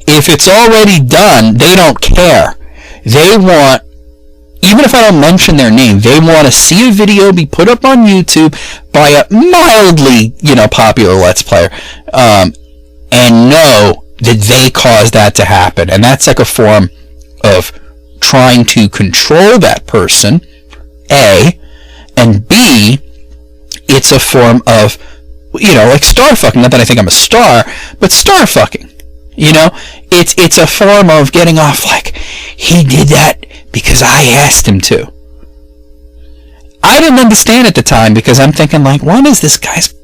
If it's already done, they don't care. They want, even if I don't mention their name, they want to see a video be put up on YouTube by a mildly, popular Let's Player, and know that they caused that to happen. And that's like a form of trying to control that person, A, and B, it's a form of, like star fucking. Not that I think I'm a star, but star fucking. It's a form of getting off like, he did that because I asked him to. I didn't understand at the time, because I'm thinking, like, what is this guy's,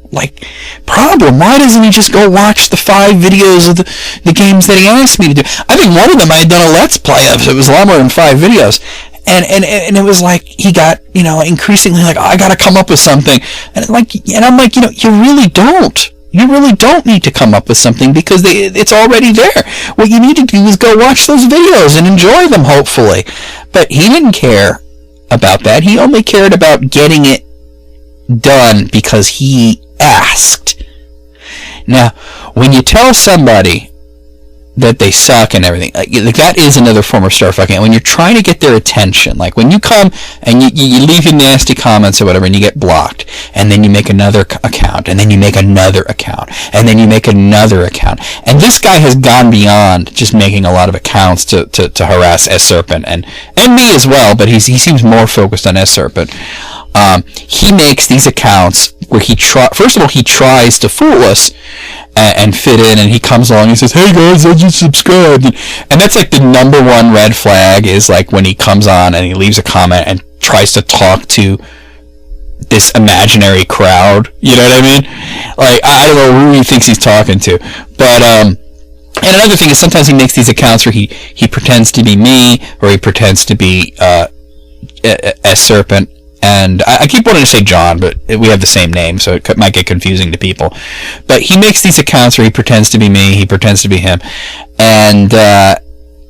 problem? Why doesn't he just go watch the 5 videos of the games that he asked me to do? I think one of them I had done a Let's Play of, so it was a lot more than 5 videos. And it was like, he got, increasingly like, I gotta come up with something. And I'm like, you really don't. You really don't need to come up with something, because it's already there. What you need to do is go watch those videos and enjoy them, hopefully. But he didn't care about that. He only cared about getting it done because he asked. Now, when you tell somebody that they suck and everything, that is another form of star fucking. And when you're trying to get their attention, like when you come and you leave your nasty comments or whatever, and you get blocked, and then you make another account, and then you make another account, and then you make another account, and this guy has gone beyond just making a lot of accounts to harass S-Serpent and me as well, but he seems more focused on S-Serpent. He makes these accounts where first of all, he tries to fool us and fit in, and he comes along and says, hey guys, I just subscribed. And that's like the number one red flag, is like when he comes on and he leaves a comment and tries to talk to this imaginary crowd. You know what I mean? Like, I don't know who he thinks he's talking to. But, and another thing is, sometimes he makes these accounts where he pretends to be me, or he pretends to be S-Serpent. And I keep wanting to say John, but we have the same name, so it might get confusing to people. But he makes these accounts where he pretends to be me, he pretends to be him, and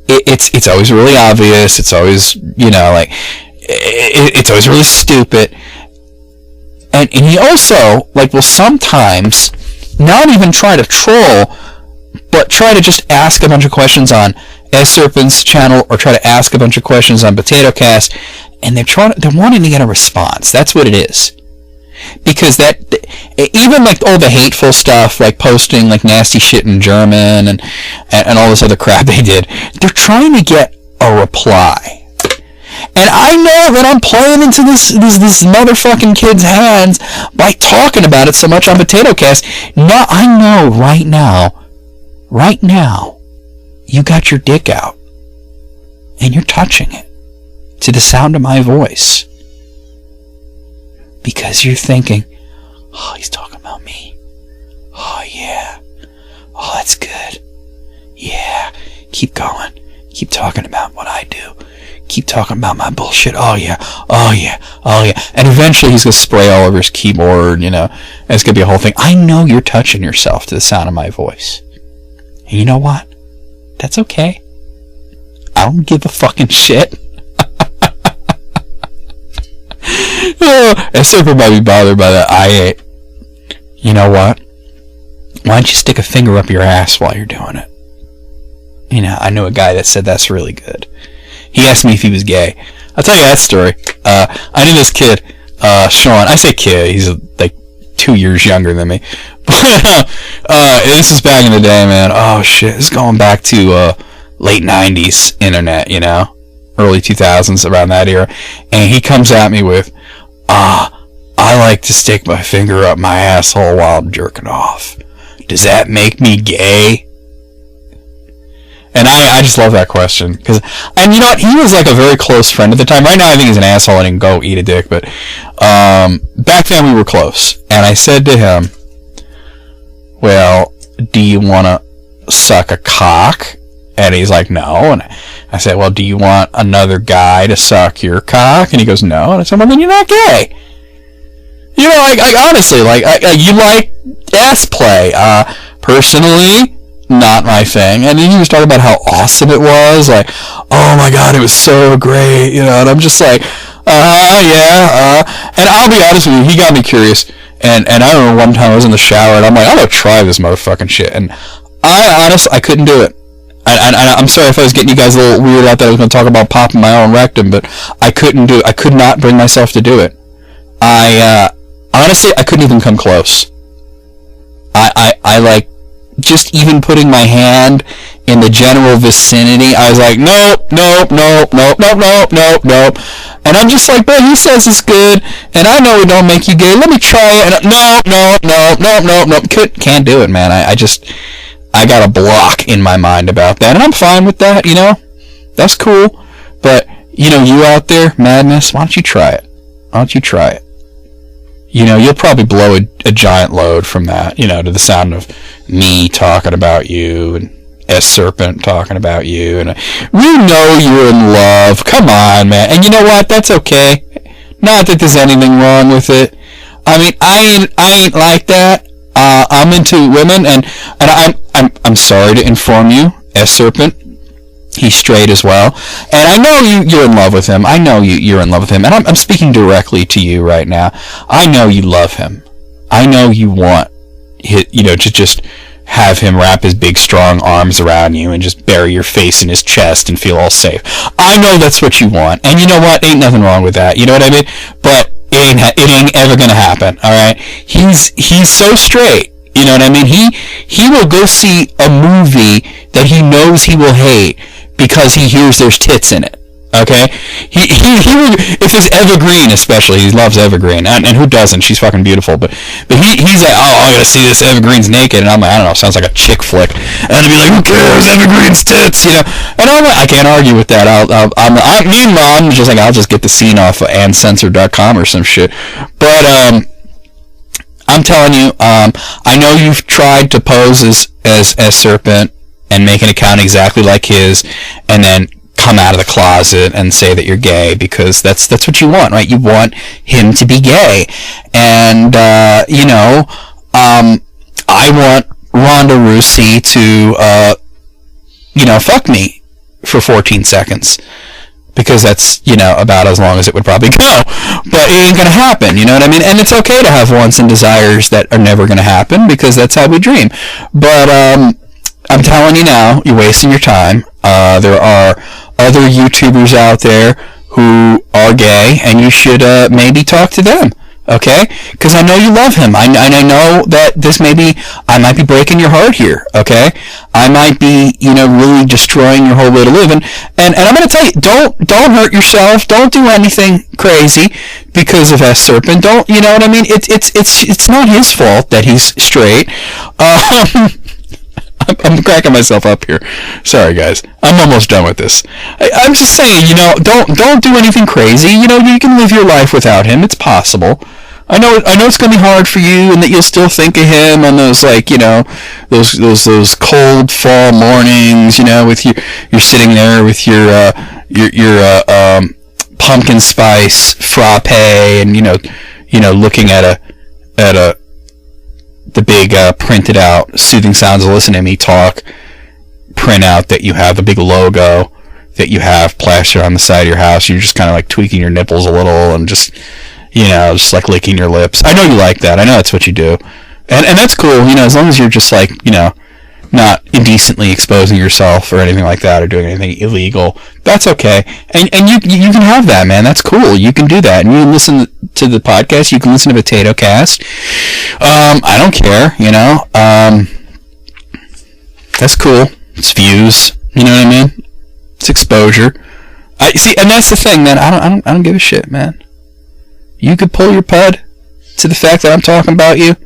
it's always really obvious. It's always, it's always really stupid. And he also, will sometimes not even try to troll, but try to just ask a bunch of questions on S Serpent's channel or try to ask a bunch of questions on POTATOCAST, and they're wanting to get a response. That's what it is. Because that, even like all the hateful stuff, like posting like nasty shit in German and all this other crap they did, they're trying to get a reply. And I know that I'm playing into this motherfucking kid's hands by talking about it so much on POTATOCAST. No, I know right now, you got your dick out and you're touching it to the sound of my voice. Because you're thinking, oh, he's talking about me. Oh, yeah. Oh, that's good. Yeah. Keep going. Keep talking about what I do. Keep talking about my bullshit. Oh, yeah. Oh, yeah. Oh, yeah. And eventually he's going to spray all over his keyboard, and it's going to be a whole thing. I know you're touching yourself to the sound of my voice. And you know what? That's okay. I don't give a fucking shit. I super might be bothered by that. You know what? Why don't you stick a finger up your ass while you're doing it? I know a guy that said that's really good. He asked me if he was gay. I'll tell you that story. I knew this kid, Sean. I say kid. He's like 2 years younger than me. But this is back in the day, man. Oh shit, this is going back to late '90s internet. Early 2000s, around that era. And he comes at me with, I like to stick my finger up my asshole while I'm jerking off. Does that make me gay? And I just love that question. And you know what? He was like a very close friend at the time. Right now I think he's an asshole and he can go eat a dick. But back then we were close. And I said to him, well, do you want to suck a cock? And he's like, no. And I said, well, do you want another guy to suck your cock? And he goes, no. And I said, well, then you're not gay. Honestly, you like ass play. Personally, not my thing. And then he was talking about how awesome it was. Like, oh my God, it was so great. And I'm just like, yeah. And I'll be honest with you, he got me curious. And I remember one time I was in the shower and I'm like, I'm going to try this motherfucking shit. And I couldn't do it. And I'm sorry if I was getting you guys a little weird out that I was going to talk about popping my own rectum, but I couldn't do it. I could not bring myself to do it. Honestly, I couldn't even come close. I like, just even putting my hand in the general vicinity, I was like, nope. And I'm just like, but he says it's good, and I know it don't make you gay. Let me try it. And no. Can't do it, man. I got a block in my mind about that, and I'm fine with that, That's cool. But, you out there, madness, why don't you try it? You'll probably blow a giant load from that, to the sound of me talking about you, and S Serpent talking about you, and we know you're in love. Come on, man. And you know what? That's okay. Not that there's anything wrong with it. I mean, I ain't like that. I'm into women, and I'm sorry to inform you, S Serpent, he's straight as well, and I know you're in love with him. I know you're in love with him, and I'm speaking directly to you right now. I know you love him. I know you want to just have him wrap his big strong arms around you and just bury your face in his chest and feel all safe. I know that's what you want, and you know what? Ain't nothing wrong with that. You know what I mean? But it ain't ever gonna happen. All right? He's so straight. You know what I mean? He will go see a movie that he knows he will hate because he hears there's tits in it. Okay? He will, if it's Evergreen especially, he loves Evergreen, and who doesn't? She's fucking beautiful. But he's like, oh, I gotta see this, Evergreen's naked, and I'm like, I don't know, sounds like a chick flick. And I'd be like, who cares? Evergreen's tits, And I'm like, I can't argue with that. Meanwhile, I'm just like, I'll just get the scene off of ancensored.com or some shit. But I'm telling you, I know you've tried to pose as Serpent and make an account exactly like his, and then come out of the closet and say that you're gay, because that's what you want, right? You want him to be gay. And I want Ronda Rousey to fuck me for 14 seconds, because that's about as long as it would probably go. But it ain't gonna happen, you know what I mean? And it's okay to have wants and desires that are never gonna happen, because that's how we dream. But I'm telling you now, you're wasting your time. There are other YouTubers out there who are gay, and you should maybe talk to them. Okay? Because I know you love him. I know that I might be breaking your heart here. Okay? I might be, really destroying your whole way to live. And I'm going to tell you, don't hurt yourself. Don't do anything crazy because of S. Serpent. Don't, you know what I mean? It's not his fault that he's straight. I'm cracking myself up here. Sorry, guys. I'm almost done with this. I'm just saying, don't do anything crazy. You can live your life without him. It's possible. I know it's gonna be hard for you, and that you'll still think of him on those, those cold fall mornings. With you're sitting there with your pumpkin spice frappe, and looking at the big printed out Soothing Sounds of Listen to Me Talk printout that you have, the big logo that you have plastered on the side of your house. You're just kind of like tweaking your nipples a little and just like licking your lips. I know you like that. I know that's what you do. And that's cool, as long as you're just like, not indecently exposing yourself or anything like that or doing anything illegal. That's okay. And you can have that, man. That's cool. You can do that. And you can listen to the podcast. You can listen to POTATOCAST. I don't care, that's cool. It's views. You know what I mean? It's exposure. And that's the thing, man. I don't give a shit, man. You could pull your pud to the fact that I'm talking about you.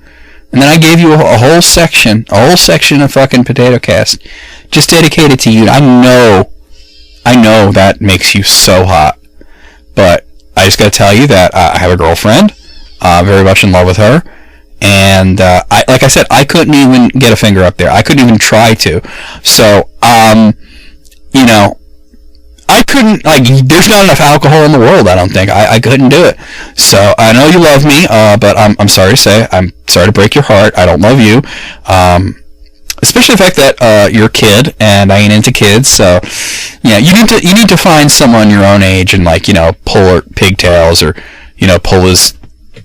And then I gave you a whole section of fucking POTATOCAST just dedicated to you. I know that makes you so hot. But I just gotta tell you that I have a girlfriend, very much in love with her. And, like I said, I couldn't even get a finger up there. I couldn't even try to. So, I couldn't, there's not enough alcohol in the world, I don't think. I couldn't do it. So, I know you love me, but I'm sorry to say, I'm sorry to break your heart. I don't love you. Especially the fact that, you're a kid, and I ain't into kids, so, yeah, you need to find someone your own age and, pull her pigtails or, pull his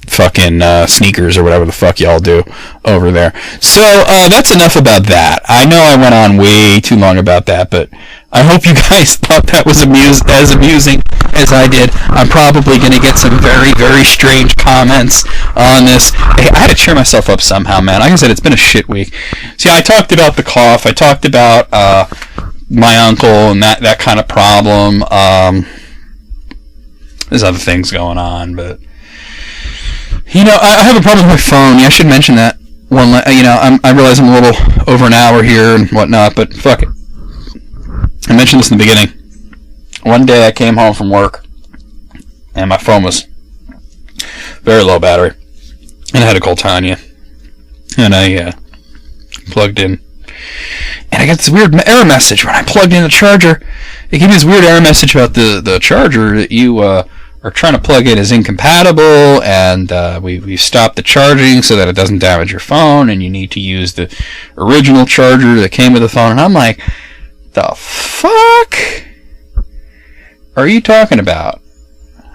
fucking sneakers or whatever the fuck y'all do over there. So, that's enough about that. I know I went on way too long about that, but I hope you guys thought that was as amusing as I did. I'm probably going to get some very, very strange comments on this. Hey, I had to cheer myself up somehow, man. Like I said, it's been a shit week. See, I talked about the cough. I talked about my uncle and that kind of problem. There's other things going on, but I have a problem with my phone. Yeah, I should mention that. I realize I'm a little over an hour here and whatnot, but fuck it. I mentioned this in the beginning. One day I came home from work, and my phone was very low battery, and I had to call Tanya, and I plugged in, and I got this weird error message when I plugged in the charger. It gave me this weird error message about the charger that you are trying to plug in is incompatible, and we've stopped the charging so that it doesn't damage your phone, and you need to use the original charger that came with the phone. And I'm like, the fuck are you talking about?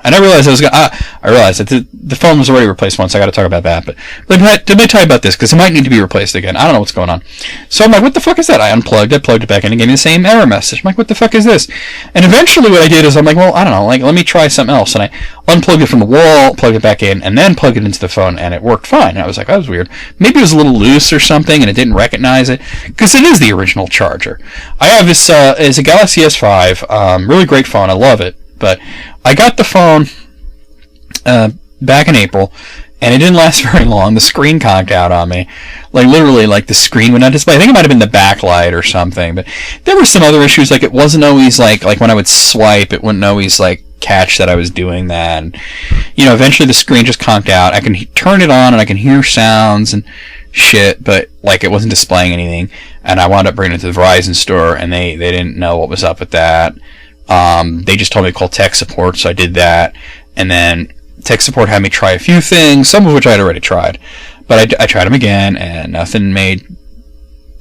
And I realized I realized that the phone was already replaced once. I got to talk about that. But let me tell you about this, because it might need to be replaced again. I don't know what's going on. So I'm like, what the fuck is that? I plugged it back in, and gave me the same error message. I'm like, what the fuck is this? And eventually what I did is I'm like, well, I don't know. Let me try something else. And I unplugged it from the wall, plugged it back in, and then plugged it into the phone, and it worked fine. And I was like, that was weird. Maybe it was a little loose or something, and it didn't recognize it, because it is the original charger. I have this, it's a Galaxy S5, really great phone. I love it. But I got the phone back in April, and it didn't last very long. The screen conked out on me. Literally, the screen would not display. I think it might have been the backlight or something, but there were some other issues. It wasn't always, like when I would swipe, it wouldn't always, catch that I was doing that. And, eventually the screen just conked out. I can turn it on, and I can hear sounds and shit, but, it wasn't displaying anything. And I wound up bringing it to the Verizon store, and they didn't know what was up with that. They just told me to call tech support, so I did that. And then tech support had me try a few things, some of which I had already tried. But I tried them again, and nothing made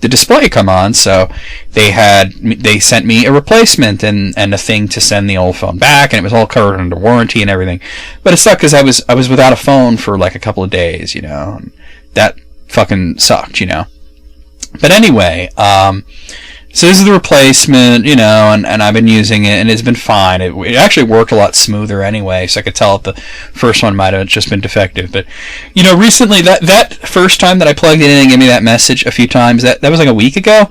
the display come on. So they sent me a replacement and a thing to send the old phone back, and it was all covered under warranty and everything. But it sucked because I was without a phone for a couple of days, and that fucking sucked, But anyway, so this is the replacement, you know, and I've been using it, and it's been fine. It actually worked a lot smoother anyway, so I could tell if the first one might have just been defective. But, you know, recently, that first time that I plugged it in and gave me that message a few times, that was like a week ago.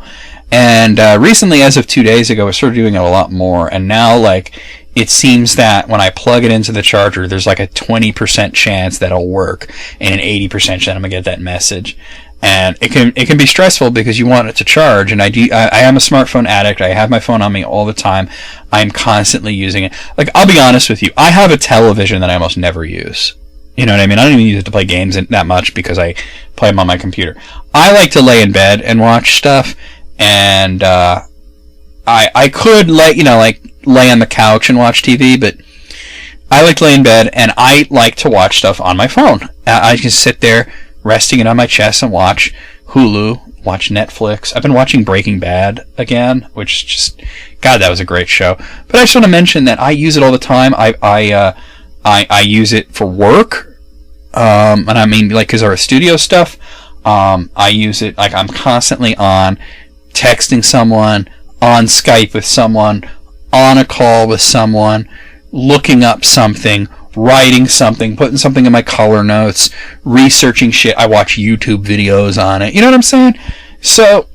And recently, as of 2 days ago, I started doing it a lot more. And now, like, it seems that when I plug it into the charger, there's like a 20% chance that it'll work, and an 80% chance I'm going to get that message. And it can be stressful because you want it to charge. And I am a smartphone addict. I have my phone on me all the time. I'm constantly using it. Like, I'll be honest with you. I have a television that I almost never use. You know what I mean? I don't even use it to play games that much because I play them on my computer. I like to lay in bed and watch stuff. And I could lay on the couch and watch TV, but I like to lay in bed, and I like to watch stuff on my phone. I can sit there, resting it on my chest, and watch Hulu, watch Netflix. I've been watching Breaking Bad again, which just, God, that was a great show. But I just want to mention that I use it all the time. I use it for work, and I mean, like, because of our studio stuff. I use it, like, I'm constantly on, texting someone, on Skype with someone, on a call with someone, looking up something, writing something, putting something in my color notes, researching shit. I watch YouTube videos on it. You know what I'm saying? So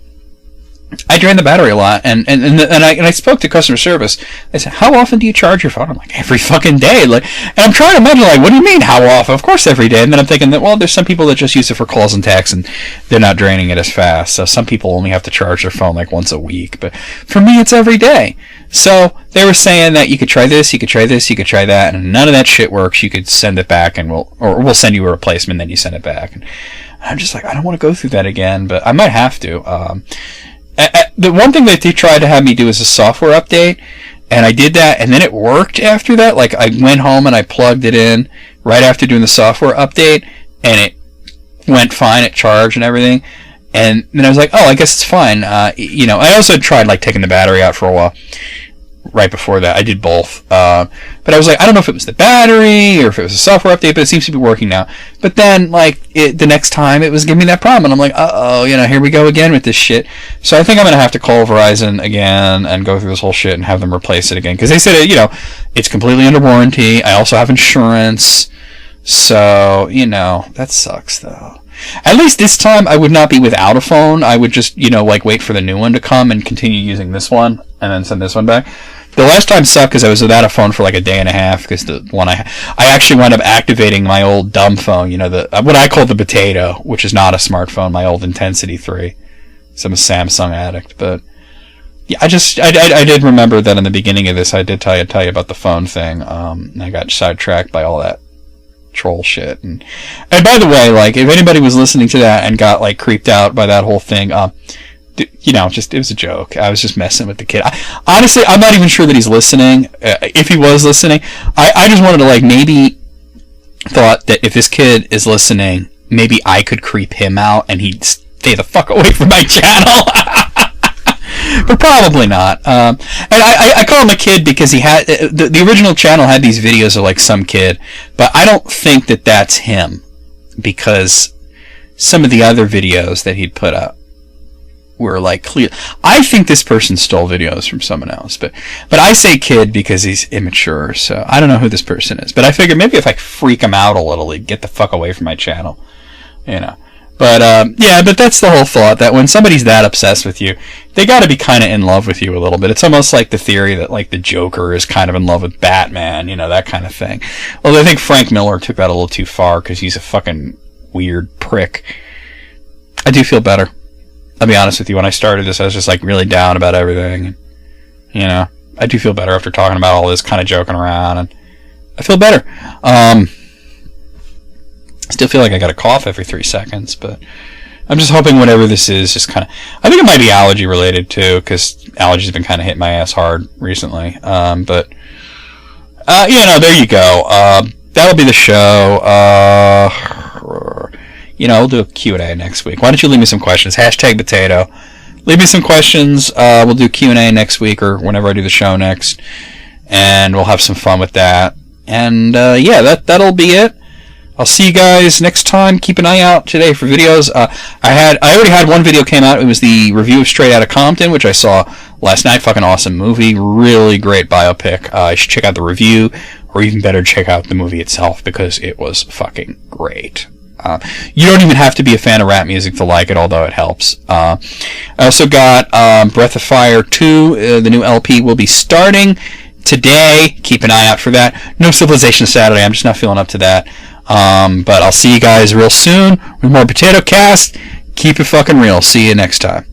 I drain the battery a lot, and I spoke to customer service. They said, "How often do you charge your phone?" I'm like, "Every fucking day." Like, and I'm trying to imagine, like, what do you mean, how often? Of course, every day. And then I'm thinking that, well, there's some people that just use it for calls and texts, and they're not draining it as fast. So some people only have to charge their phone like once a week. But for me, it's every day. So they were saying that you could try this, you could try this, you could try that, and none of that shit works. You could send it back, and we'll send you a replacement. Then you send it back. And I'm just like, I don't want to go through that again, but I might have to. The one thing that they tried to have me do is a software update, and I did that, and then it worked after that. Like, I went home and I plugged it in right after doing the software update, and it went fine, it charged and everything. And then I was like, oh, I guess it's fine. You know, I also tried, like, taking the battery out for a while. Right before that, I did both. But I was like, I don't know if it was the battery or if it was a software update, but it seems to be working now. But then, like, the next time, it was giving me that problem, and I'm like, uh-oh, you know, here we go again with this shit. So I think I'm going to have to call Verizon again and go through this whole shit and have them replace it again. Because they said, you know, it's completely under warranty. I also have insurance. So, you know, that sucks, though. At least this time, I would not be without a phone. I would just, you know, like, wait for the new one to come and continue using this one and then send this one back. The last time sucked because I was without a phone for like a day and a half because the one I actually wound up activating my old dumb phone, you know, what I call the Potato, which is not a smartphone, my old Intensity 3. So I'm a Samsung addict, but yeah, I did remember that in the beginning of this, I did tell you about the phone thing. And I got sidetracked by all that troll shit. And by the way, like, if anybody was listening to that and got, like, creeped out by that whole thing, you know, just, it was a joke. I was just messing with the kid. Honestly, I'm not even sure that he's listening. If he was listening, I just wanted to, like, maybe thought that if this kid is listening, maybe I could creep him out and he'd stay the fuck away from my channel. But probably not. And I call him a kid because he had the original channel had these videos of, like, some kid, but I don't think that that's him because some of the other videos that he'd put up were, like, clear. I think this person stole videos from someone else, but I say kid because he's immature, so I don't know who this person is. But I figure maybe if I freak him out a little, he'd get the fuck away from my channel, you know. But yeah, but that's the whole thought, that when somebody's that obsessed with you, they got to be kind of in love with you a little bit. It's almost like the theory that, like, the Joker is kind of in love with Batman, you know, that kind of thing. Although I think Frank Miller took that a little too far because he's a fucking weird prick. I do feel better. I'll be honest with you, when I started this, I was just, like, really down about everything. You know, I do feel better after talking about all this, kind of joking around, and I feel better. Still feel like I got a cough every 3 seconds, but I'm just hoping whatever this is just kind of... I think it might be allergy related, too, because allergies have been kind of hitting my ass hard recently. But, you know, there you go. That'll be the show. You know, we'll do a Q&A next week. Why don't you leave me some questions? #potato. Leave me some questions. We'll do Q&A next week or whenever I do the show next. And we'll have some fun with that. And, yeah, that'll be it. I'll see you guys next time. Keep an eye out today for videos. I already had one video came out. It was the review of Straight Outta Compton, which I saw last night. Fucking awesome movie. Really great biopic. You should check out the review, or even better, check out the movie itself, because it was fucking great. You don't even have to be a fan of rap music to like it, although it helps. I also got Breath of Fire 2. The new LP will be starting today. Keep an eye out for that. No Civilization Saturday. I'm just not feeling up to that. But I'll see you guys real soon with more POTATOCAST. Keep it fucking real. See you next time.